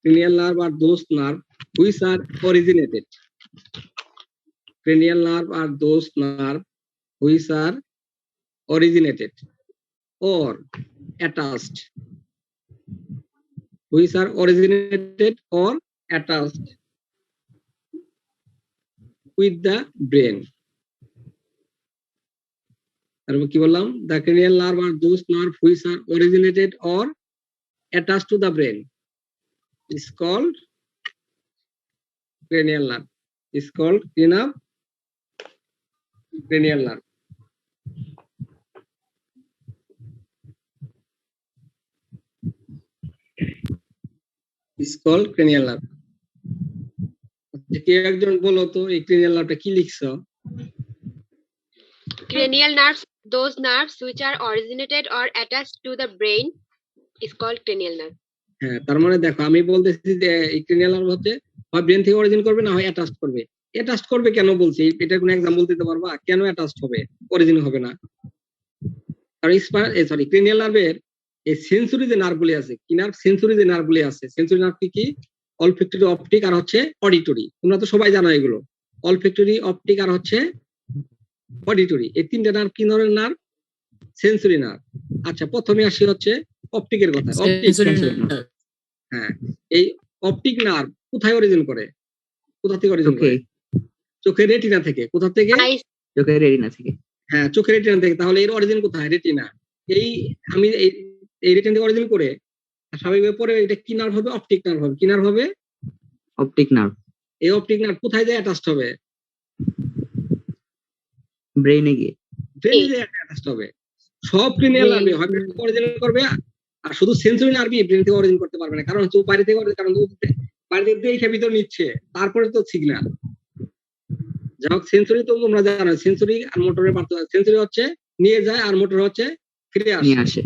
Cranial nerve are those nerve which are originated. Cranial nerve are those nerve which are originated or attached. Which are originated or attached with the brain. তারপর কি বললাম? The cranial nerve are those nerve which are originated or attached to the brain. Is called cranial nerve. Is called cranial nerve. Is called cranial nerve. কেউ একজন বলো তো এই cranial নার্ভটা কি লিখছো? Cranial nerves, those nerves which are originated or attached to the brain, is called cranial nerve. হ্যাঁ, তার মানে দেখো আমি বলতেছি যে এই ক্রেনিয়াল নার্ভ হচ্ছে হয় ব্রেন থেকে অরিজিন করবে, না হয় অ্যাটাচড করবে। অ্যাটাচড করবে কেন বলছি, এটা কোনো एग्जांपल দিতে পারবা? কেন অ্যাটাচড হবে, অরিজিন হবে না? কারণ ক্রেনিয়াল নার্ভের এই সেন্সরি যে নার্ভগুলি আছে, কি নার্ভ? সেন্সরি যে নার্ভগুলি আছে, সেন্সরি নার্ভ কি? অলফ্যাক্টরি, অপটিক আর হচ্ছে অডিটরি। তোমরা তো সবাই জানো এগুলো, অলফ্যাক্টরি, অপটিক আর হচ্ছে অডিটরি। এই তিনটা নার্ভ কি ধরনের নার্ভ? Sensory nerve. আচ্ছা, প্রথমে আসি হচ্ছে অপটিকের কথা। অপটিক, হ্যাঁ, এই অপটিক নার্ভ কোথায় অরিজিন করে? কোথা থেকে অরিজিন করে? চোখের রেটিনা থেকে। কোথা থেকে? চোখের রেটিনা থেকে। হ্যাঁ, চোখের রেটিনা থেকে। তাহলে এর অরিজিন কোথায়? রেটিনা। এই আমি এই রেটিনা থেকে অরিজিন করে স্বাভাবিকভাবে পরে এটা কি নার্ভ হবে? অপটিক নার্ভ হবে। কি নার্ভ হবে? Optic nerve. এই অপটিক নার্ভ কোথায় যায় অ্যাটাচড হবে? ব্রেইনে গিয়ে। ব্রেইনে যায় অ্যাটাচড হবে। সব ক্রেনিয়াল নার্ভ হয় অরিজিন করবে, আর শুধু সেন্সরি নার্ভই ব্রেন থেকে অরিজিন করতে পারবে না, কারণ হচ্ছে বাইরে থেকে, কারণ বাইরে থেকে দেখে ভিতর নিচ্ছে, তারপরে তো সিগন্যাল। যাই হোক, সেন্সরি তো তোমরা জানো, সেন্সরি আর মোটরের পার্থক্য। সেন্সরি হচ্ছে নিয়ে যায় আর মোটর হচ্ছে ফিরে আসে।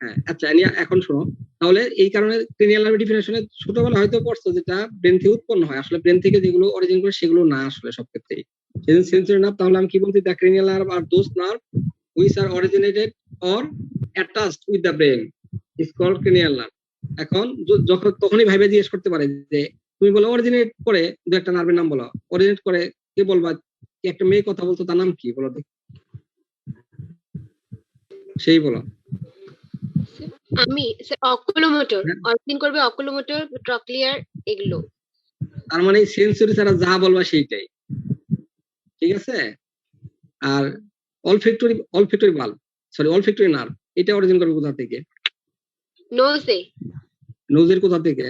হ্যাঁ, আচ্ছা, এখন শোনো, তাহলে এই কারণে ক্রেনিয়াল নার্ভের ডেফিনেশনে ছোটবেলা হয়তো পড়ছো যেটা ব্রেন থেকে উৎপন্ন হয়, আসলে ব্রেন থেকে যেগুলো অরিজিন করে সেগুলো না আসলে সব ক্ষেত্রেই। সেজন্য সেন্সরি নার্ভ, তাহলে আমি কি বলছি? দ্য ক্রেনিয়াল নার্ভ আর those nerve which are originated or attached with the brain is called cranial nerve. এখন যখন তখনই ভাইবে জিজ্ঞেস করতে পারে যে তুমি বলো অরিজিনেট করে দু একটা নার্ভের নাম বলো, অরিজিনেট করে কে বলবা? কি একটা মেয়ে কথা বলতো, তার নাম কি বলো দেখি, সেই বলো। আমি অকুলোমোটর, অরিজিন করবে অকুলোমোটর, ট্রক্লিয়ার, এগুলো। তার মানে সেন্সরি ছাড়া যা বলবা সেইটাই, ঠিক আছে? আর olfactory bulb, sorry olfactory nerve, এটা অরিজিন করবে কোথা থেকে? নোজে। নোজের কোথা থেকে?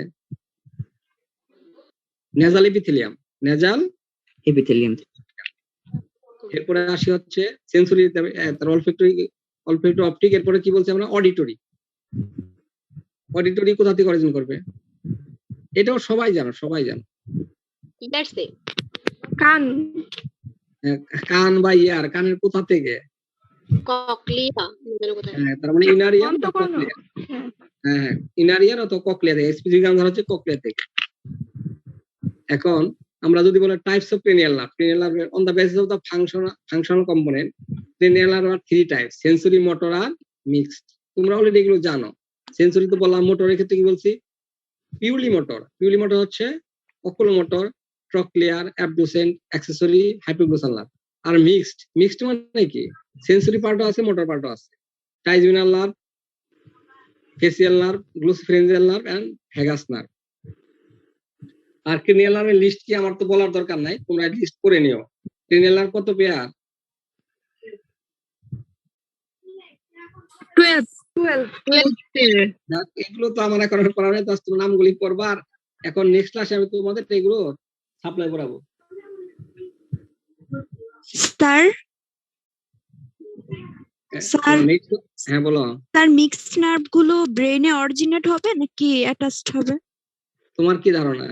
Nasal epithelium. Nasal epithelium. এরপরে আসি হচ্ছে সেন্সরি, তার অলফ্যাক্টরি, অপটিক। এরপরে কি বলছি আমরা? অডিটরি। অডিটরি কোথা থেকে অরিজিন করবে? এটাও সবাই জানো, সবাই জানো। কান। কান বা ইয়ার, কানের কোথা থেকে? ককলিয়া। তার মানে ইনার ইয়ার বা ককলিয়া। হ্যাঁ ইনার ইয়ার অথবা ককলিয়া থেকে, স্পেসিফিক আনসার হচ্ছে ককলিয়া থেকে। এখন আমরা যদি বলি types of cranial nerve on the basis of the functional component, cranial nerve আর 3 টাইপস, সেন্সরি, মোটর আর মিক্সড। তোমরা অলরেডি এগুলো জানো। সেন্সরি তো বললাম, মোটরের ক্ষেত্রে কি বলছি? পিউরলি মোটর হচ্ছে oculomotor, trochlear, abducent, accessory, hypoglossal nerve. আর মিক্সড মানে কি? সেন্সরি পার্টও আছে, মোটর পার্টও আছে। Trigeminal nerve, facial nerve, glossopharyngeal nerve and vagus nerve. আর ক্রেনিয়াল নার্ভের লিস্ট কি আমার তো বলার দরকার নাই, তোমরা লিস্ট করে নিও। ক্রেনিয়াল নার্ভ কত পেয়ার? 12 এগুলো তো আমার এখন করা নাই, তো তোমরা নামগুলি পড়বা। আর এখন নেক্সট ক্লাসে আমি তোমাদের এগুলো সাপ্লাই করাবো। স্যার স্যার হ্যাঁ বলো। স্যার মিক্সড নার্ভ গুলো ব্রেনে অরিজিনেট হবে নাকি অ্যাটাচড হবে? তোমার কি ধারণা?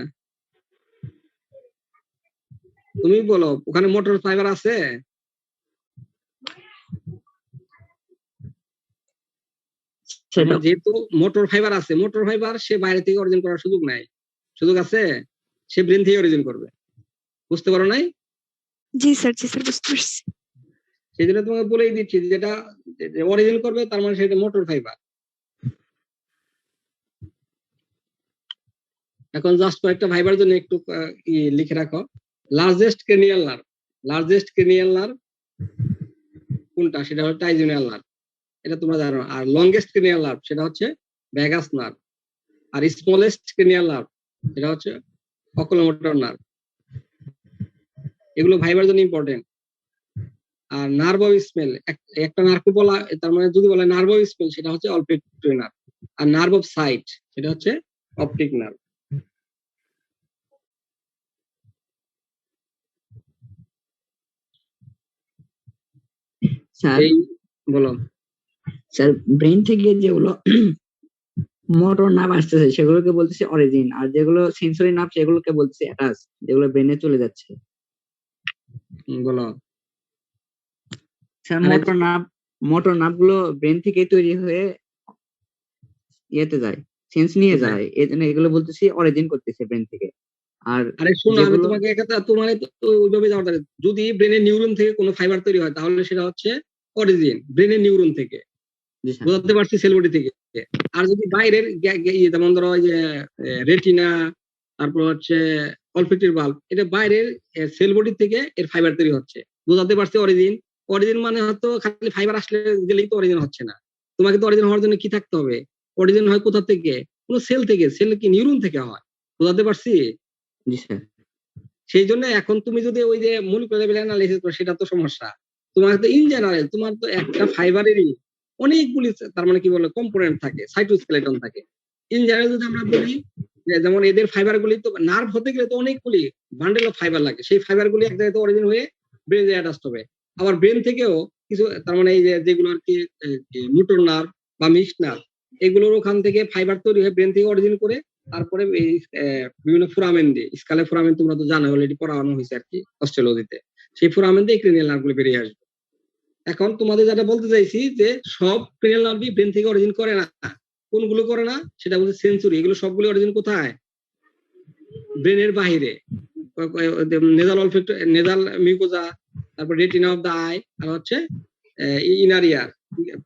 তুমি বলো। ওখানে মোটর ফাইবার আছে? যেহেতু মোটর ফাইবার আছে, মোটর ফাইবার সে বাইরে থেকে অরিজিন করার সুযোগ নাই। সুযোগ আছে? সে ব্রেন থেকে অরিজিন করবে। বুঝতে পারো নাই? জি স্যার বুঝতে পারছি। সেই জন্য তোমাকে বলেই দিচ্ছি, যেটা অরিজিন করবে তার মানে সেটা মোটর ফাইবার। এখন জাস্ট কয়েকটা ফাইবার জন্য একটু লিখে রাখো। লার্জেস্ট ক্রেনিয়াল নার্ভ কোনটা? সেটা হচ্ছে ট্রাইজুনাল নার্ভ, এটা তোমরা জানো। আর লংগেস্ট ক্রেনিয়াল নার্ভ সেটা হচ্ছে ভ্যাগাস নার্ভ। আর স্মলেস্ট ক্রেনিয়াল নার্ভ সেটা হচ্ছে অকুলোমোটর নার্ভ। এগুলো ভাইবার জন্য ইম্পর্টেন্ট। আর নার্ভ অফ স্মেল, একটা নার্ভ বলা, তার মানে যদি বলে নার্ভ অফ স্মেল সেটা হচ্ছে অলফ্যাক্টরি নার্ভ। আর নার্ভ অফ সাইট সেটা হচ্ছে অপটিক নার্ভ। স্যার বলো। স্যার ব্রেন থেকে যেগুলো মোটর নার্ভ আসতেছে সেগুলোকে বলতেছে অরিজিন, আর যেগুলো সেন্সরি নার্ভ সেগুলোকে বলতেছে অ্যাটাচ, যেগুলো ব্রেনে চলে যাচ্ছে। বলো স্যার মোটর নার্ভ গুলো ব্রেন থেকে তৈরি হয়ে ইয়েতে যায়, সেন্স নিয়ে যায়, এই জন্য এগুলো বলতেছি অরিজিন করতেছে ব্রেন থেকে। আর আরে শোনো, আমি তোমাকে তোমার ওইভাবে যাওয়ার দরকার। যদি ব্রেনের নিউরন থেকে কোনো ফাইবার তৈরি হয় তাহলে সেটা হচ্ছে অরিজিন ব্রেনের নিউরন থেকে। বুঝতে পারছি? সেল বডি থেকে। আর যদি বাইরের যেমন ধরো যে রেটিনা, তারপর হচ্ছে অলফ্যাক্টরি বাল্ব, এটা বাইরের সেল বডি থেকে এর ফাইবার তৈরি হচ্ছে। বুঝতে পারছি? অরিজিন মানে হয়তো খালি ফাইবার আসলে গেলেই তো অরিজিন হচ্ছে না। তোমাকে তো অরিজিন হওয়ার জন্য কি থাকতে হবে? অরিজিন হয় কোথা থেকে? কোনো সেল থেকে। সেল কি নিউরন থেকে হয়। বুঝতে পারছি? সেই জন্য এখন তুমি যদি ওই যে মলিকুলার লেভেল অ্যানালাইসিস করো সেটা তো সমস্যা। তোমার তো ইন জেনারেল তোমার তো একটা ফাইবারেরই অনেকগুলি, তার মানে কি বলে, কম্পোনেন্ট থাকে, সাইটোস্কেলেটন থাকে। ইন জেনারেল যদি আমরা বলি যেমন এদের ফাইবার গুলি তো নার্ভ হতে গেলে তো অনেকগুলি বান্ডেল অফ ফাইবার লাগে। সেই ফাইবার গুলি এক জায়গায় অরিজিন হয়ে ব্রেনে অ্যাটাচ হবে। আবার ব্রেন থেকেও কিছু, তার মানে এই যে যেগুলো আর কি মোটর নার্ভ বা মিক্সড নার্ভ, এগুলোর ওখান থেকে ফাইবার তৈরি হয়ে ব্রেন থেকে অরিজিন করে তারপরে এই বিভিন্ন ফোরামেন দিয়ে, স্কালে ফোরামেন তোমরা তো জানো, অলরেডি পড়ানো হয়েছে আর কি অস্ট্রেলিয়াতে। সেই ফোরামেন দিয়ে ক্রেনিয়াল নার্ভগুলো বেরিয়ে আসবে। এখন তোমাদের যেটা বলতে চাইছি যে সব ক্রেনিয়াল নার্ভই ব্রেন থেকে অরিজিন করে না। কোনগুলো করে না সেটা বলছে সেন্সরি। এগুলো সবগুলো অরিজিন কোথায়? ব্রেনের বাইরে। নেজাল অলফ্যাক্টরি, নেজাল মিউকোজা, তারপর রেটিনা অফ দা আই, আর হচ্ছে inner year,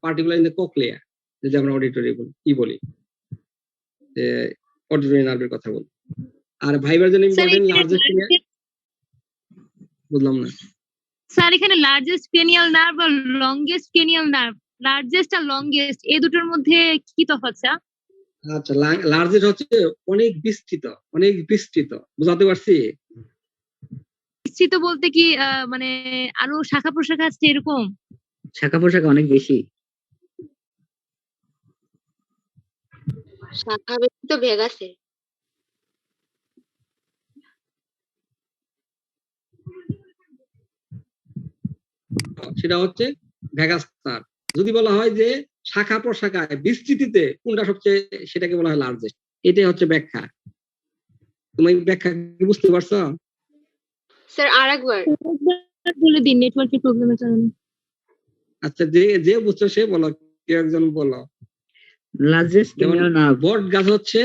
particular in the cochlea, যদি আমরা অডিটরি বলি, যে অডিটরি নার্ভের কথা বলি। আর ভাইবার জন্য ইম্পর্টেন্ট লার্জেস্ট, বুঝলাম না স্যার। এখানে লার্জেস্ট ক্রেনিয়াল নার্ভ আর লংগেস্ট ক্রেনিয়াল নার্ভ, লার্জেস্ট আর লংগেস্ট এই দুটোর মধ্যে কি তফাৎ স্যার? আচ্ছা, লার্জেস্ট হচ্ছে অনেক বিস্তৃত। বুঝাতে পারছি? বিস্তৃত বলতে কি মানে আরো শাখা প্রশাখা আছে এরকম? শাখা প্রশাখা অনেক বেশি। শাখা বেশি তো ভেগাসে। সেটা হচ্ছে ভ্যাগাস নার্ভ। যদি বলা হয় যে শাখা প্রশাখায় বিস্তৃতিতে কোনটা সবচেয়ে, সেটাকে বলা হয় লার্জেস্ট। এটাই হচ্ছে ব্যাখ্যা। তুমি ব্যাখ্যা কি বুঝতে পারছো? স্যার আরেকবার বলে দিন, নেটওয়ার্কের প্রবলেমের কারণে। আচ্ছা, যে বুঝছো সে বলো, কেউ একজন বলো। লার্জেস্ট যেমন ক্রেনিয়াল নার্ভ। বট গাছ হচ্ছে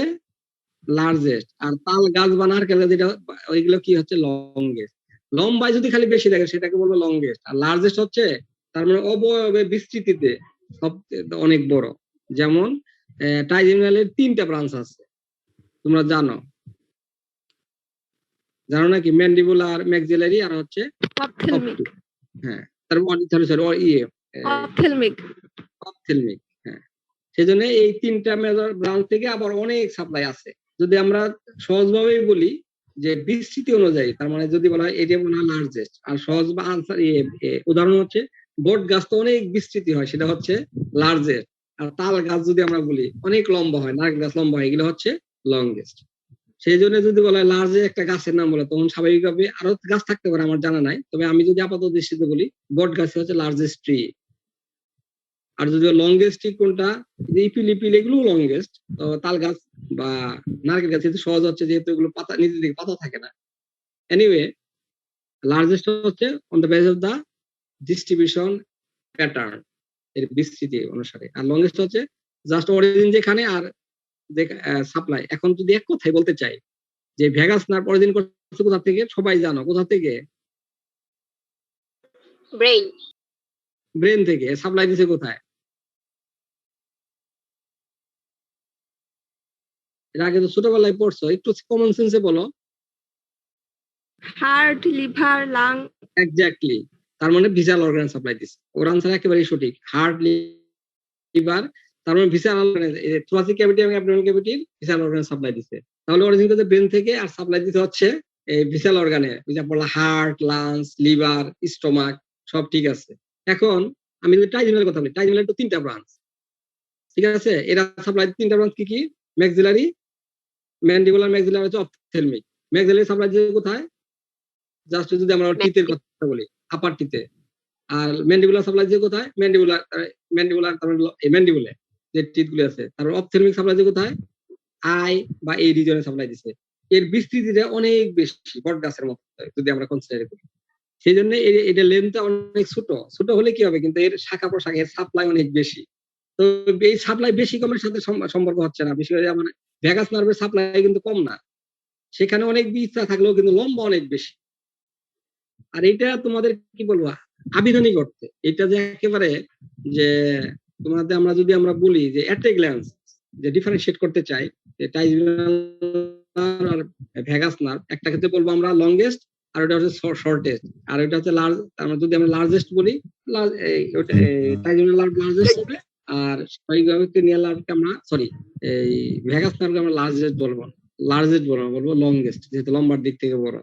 লার্জেস্ট, আর তাল গাছ বা নারকেল গাছ যেটা ওইগুলো কি হচ্ছে লংগেস্ট। লম্বায় যদি খালি বেশি থাকে সেটাকে বলবো লংগেস্ট, আর লার্জেস্ট হচ্ছে তার মানে অবয়বে বিস্তৃতিতে সবচেয়ে অনেক বড়। যেমন ট্রাইজেমিনালের 3টা ব্রাঞ্চ আছে, তোমরা জানো নাকি? ম্যান্ডিবুলার, ম্যাক্সিলারি আর হচ্ছে অপথেলমিক। হ্যাঁ, তার সরি সরি ইয়ে অপথেলমিক। অপথেলমিক। হ্যাঁ, সেজন্য এই 3টা মেজর ব্রাঞ্চ থেকে আবার অনেক সাপ্লাই আছে। যদি আমরা সহজভাবেই বলি যে বিস্তৃতি অনুযায়ী, তার মানে যদি বলা হয় এটা মনে হয় লার্জেস্ট, আর সহজ বা আনসার উদাহরণ হচ্ছে বট গাছ তো অনেক বিস্তৃতি হয়, সেটা হচ্ছে লার্জেস্ট। আর তাল গাছ যদি আমরা বলি অনেক লম্বা হয়, নারকেল গাছ লম্বা হয়, এগুলো হচ্ছে লংগেস্ট। সেই জন্য যদি বলা হয় লার্জে একটা গাছের নাম বলে, তখন স্বাভাবিকভাবে আরো গাছ থাকতে পারে, আমার জানা নাই, তবে আমি যদি আপাতত দৃষ্টিতে বলি বট গাছ হচ্ছে লার্জেস্ট ট্রি। আর যদি লংগেস্ট ট্রি কোনটা, ইপিলিপিল এগুলো লংগেস্ট। তো তাল গাছ বা নারকেল গাছ যেহেতু সহজ হচ্ছে, যেহেতু এগুলো পাতা নিচের দিকে পাতা থাকে না। এনিওয়ে, লার্জেস্ট হচ্ছে on the base of the distribution pattern, এর বিস্তৃতি অনুসারে। আর লংগেস্ট হচ্ছে জাস্ট অরিজিন যেখানে আর সাপ্লাই। এখন যদি এক কথায় বলতে চাই যে ভ্যাগাস নার্ভ অরিজিন করছে কোথা থেকে, সবাই জানো কোথা থেকে? ব্রেইন। ব্রেন থেকে। সাপ্লাই দিছে কোথায়? এর আগে তো ছোটবেলায় পড়ছো, একটু কমন সেন্সে বলো। Heart, liver, lung. এক্স্যাক্টলি, তার মানে ভিসাল অর্গান সাপ্লাই দিছে। ওর আনসার একেবারেই সঠিক, হার্ট, লিভার, তার মানে ভিসাল অর্গান, থোরাসিক ক্যাভিটি এবং অ্যাবডোমিনাল ক্যাভিটির ভিসাল অর্গান সাপ্লাই দিছে। তাহলে অরিজিন করতে ব্রেন থেকে, আর সাপ্লাই দিতে হচ্ছে এই ভিসাল অর্গানে, যা বললাম হার্ট, লাংস, লিভার, স্টোমাক, সব ঠিক আছে। এখন আমি যদি ট্রাইজেমিনাল কথা বলি, ট্রাইজেমিনাল তো 3টা ব্রাঞ্চ, ঠিক আছে? এরা সাপ্লাই 3টা ব্রাঞ্চ কি কি? ম্যাক্সিলারি, ম্যান্ডিবুলার, ম্যাক্সিলার হচ্ছে অপথেলমিক। ম্যাক্সিলারি সাপ্লাই দিতে কোথায়? জাস্ট যদি আমরা টিতের কথা বলি, আপার টিতে। আর ম্যান্ডিবুলার সাপ্লাই দিয়ে কোথায়? ম্যান্ডিবুলার, তার মানে ম্যান্ডিবুলে যে টিথ গুলো আছে। তারপর অপথেলমিক সাপ্লাই দিয়ে কোথায়? আই বা এই রিজনে সাপ্লাই দিছে। এর বিস্তৃতিটা অনেক বেশি, বট গাছের মতো যদি আমরা কনসিডার করি। সেই জন্য এটা লেন্থটা অনেক ছোট। ছোট হলে কি হবে, কিন্তু এর শাখা প্রশাখা, এর সাপ্লাই অনেক বেশি। তো এই সাপ্লাই বেশি কমের সাথে সম্পর্ক হচ্ছে না। বিশেষ করে মানে ভ্যাগাস নার্ভের সাপ্লাই কিন্তু কম না, সেখানে অনেক বিস্তার থাকলেও কিন্তু লম্বা অনেক বেশি। আর এটা তোমাদের কি বলবো, আবিধানিক অর্থে এটা যে একেবারে যে তোমাদের আমরা বলি যে এট এ গ্ল্যান্স যে ডিফারেন্সিয়েট করতে চাই যে ট্রাইজেমিনাল আর ভ্যাগাস নার্ভ, একটা ক্ষেত্রে বলবো আমরা লংগেস্ট, আর ওটা হচ্ছে শর্টেস্ট, আর ওটা হচ্ছে লার্জ। আমরা যদি আমরা লার্জেস্ট বলি, ট্রাইজেমিনাল নার্ভ লার্জেস্ট হবে, আর ক্রেনিয়াল নার্ভকে আমরা এই ভ্যাগাস নার্ভকে আমরা লার্জেস্ট বলবো লংগেস্ট, যেহেতু লম্বার দিক থেকে বড়।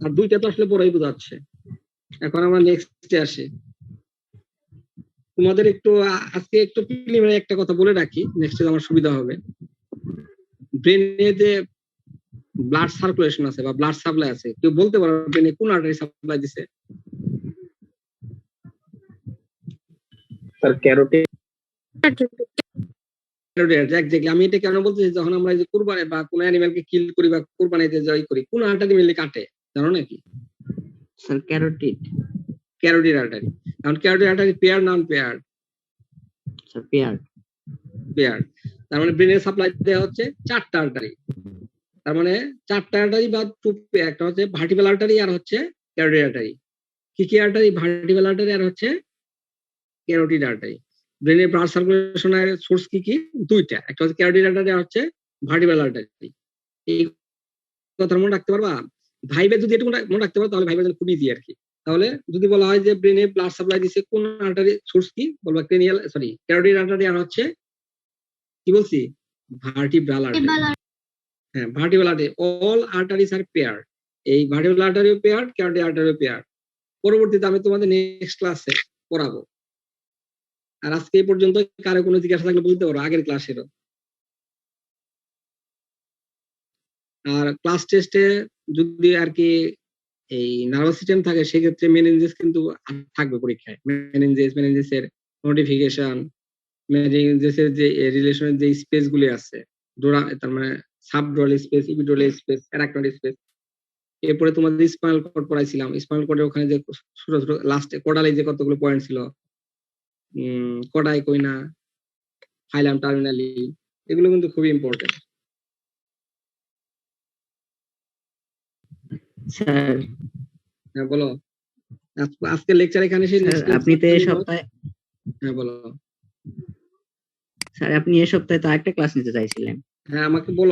আর দুইটা তো আসলে বড়ই বোঝাচ্ছে। এখন আমরা নেক্সটে আসি। তোমাদের একটু আজকে একটু প্রিলিমিনারি একটা কথা বলে রাখি, নেক্সটে আমার সুবিধা হবে। ব্রেনে যে ব্লাড সার্কুলেশন আছে বা ব্লাড সাপ্লাই আছে, কেউ বলতে পারো ব্রেনে কোন আর্টারি সাপ্লাই দিছে? Sir carotid. এক্স্যাক্টলি। আমি এটা কেন বলতেছি, যখন আমরা এই যে কুরবানি বা কোন অ্যানিমালকে কিল করি বা কুরবানিতে জয় করি, কোন আর্টারি মেনলি কাটে জানো নাকি? Sir carotid. Carotid artery. কারণ ক্যারোটিড আর্টারি পেয়ার, নন পেয়ার? Sir pair. পেয়ার। তার মানে ব্রেনের সাপ্লাই দেওয়া হচ্ছে 4টা আর্টারি। তার মানে 4টা আর্টারি বা টু পেয়ার, একটা হচ্ছে ভার্টিক্যাল আর্টারি আর হচ্ছে ক্যারোটিড আর্টারি। কি কি আর্টারি? ভার্টিক্যাল আর্টারি আর হচ্ছে ক্যারোটিড আর্টারি। ব্রেনের ব্লাড সার্কুলেশনের সোর্স কি কি? 2টা, একটা হচ্ছে ক্যারোটিড আর্টারি আর হচ্ছে ভার্টিক্যাল আর্টারি। এই কথা মনে রাখতে পারবা? ভাইবে যদি এটা মনে রাখতে পারো তাহলে ভাইবের জন্য খুব ইজি আর কি। তাহলে যদি বলা হয় যে ব্রেনে ব্লাড সাপ্লাই দিছে কোন আর্টারি, সোর্স কি বলবা? ক্যারোটিড আর্টারি আর হচ্ছে কি বলছি? Vertebral artery. হ্যাঁ, ভার্টিব্রাল আর্টারি। অল আর্টারিজ আর পেয়ার। এই ভার্টিব্রাল আর্টারিও পেয়ার, ক্যারোটিড আর্টারিও পেয়ার। পরবর্তীতে আমি তোমাদের নেক্সট ক্লাসে পড়াবো। আর আজকে এই পর্যন্ত কারো কোনো জিজ্ঞাসা থাকলে বলতে পারো আগের ক্লাসেরও। আর ক্লাস টেস্টে যদি আর কি এই নার্ভাস সিস্টেম থাকে, সেক্ষেত্রে মেনিনজেস কিন্তু থাকবে পরীক্ষায়। মেনিনজেসের নোটিফিকেশন, মেনিনজেসের যে রিলেশনের যে স্পেস গুলি আছে, তার মানে সাবড্রল স্পেস, ইপিড্রল স্পেস, অ্যারাকনয়েড স্পেস। এরপরে তোমাদের স্পাইনাল কর্ড পড়াইছিলাম। স্পাইনাল কর্ডের ওখানে যে ছোট ছোট লাস্টে কোডালে যে কতগুলো পয়েন্ট ছিল, কোডাই কই না, হাইলাম টার্মিনালি, এগুলো কিন্তু খুবই ইম্পর্টেন্ট। স্যার হ্যাঁ বলো, আজকে লেকচার এখানে শেষ। আপনি তো এই সপ্তাহে হ্যাঁ বলো। স্যার আপনি এই সপ্তাহে তো আরেকটা ক্লাস নিতে চাইছিলেন। হ্যাঁ আমাকে বলো।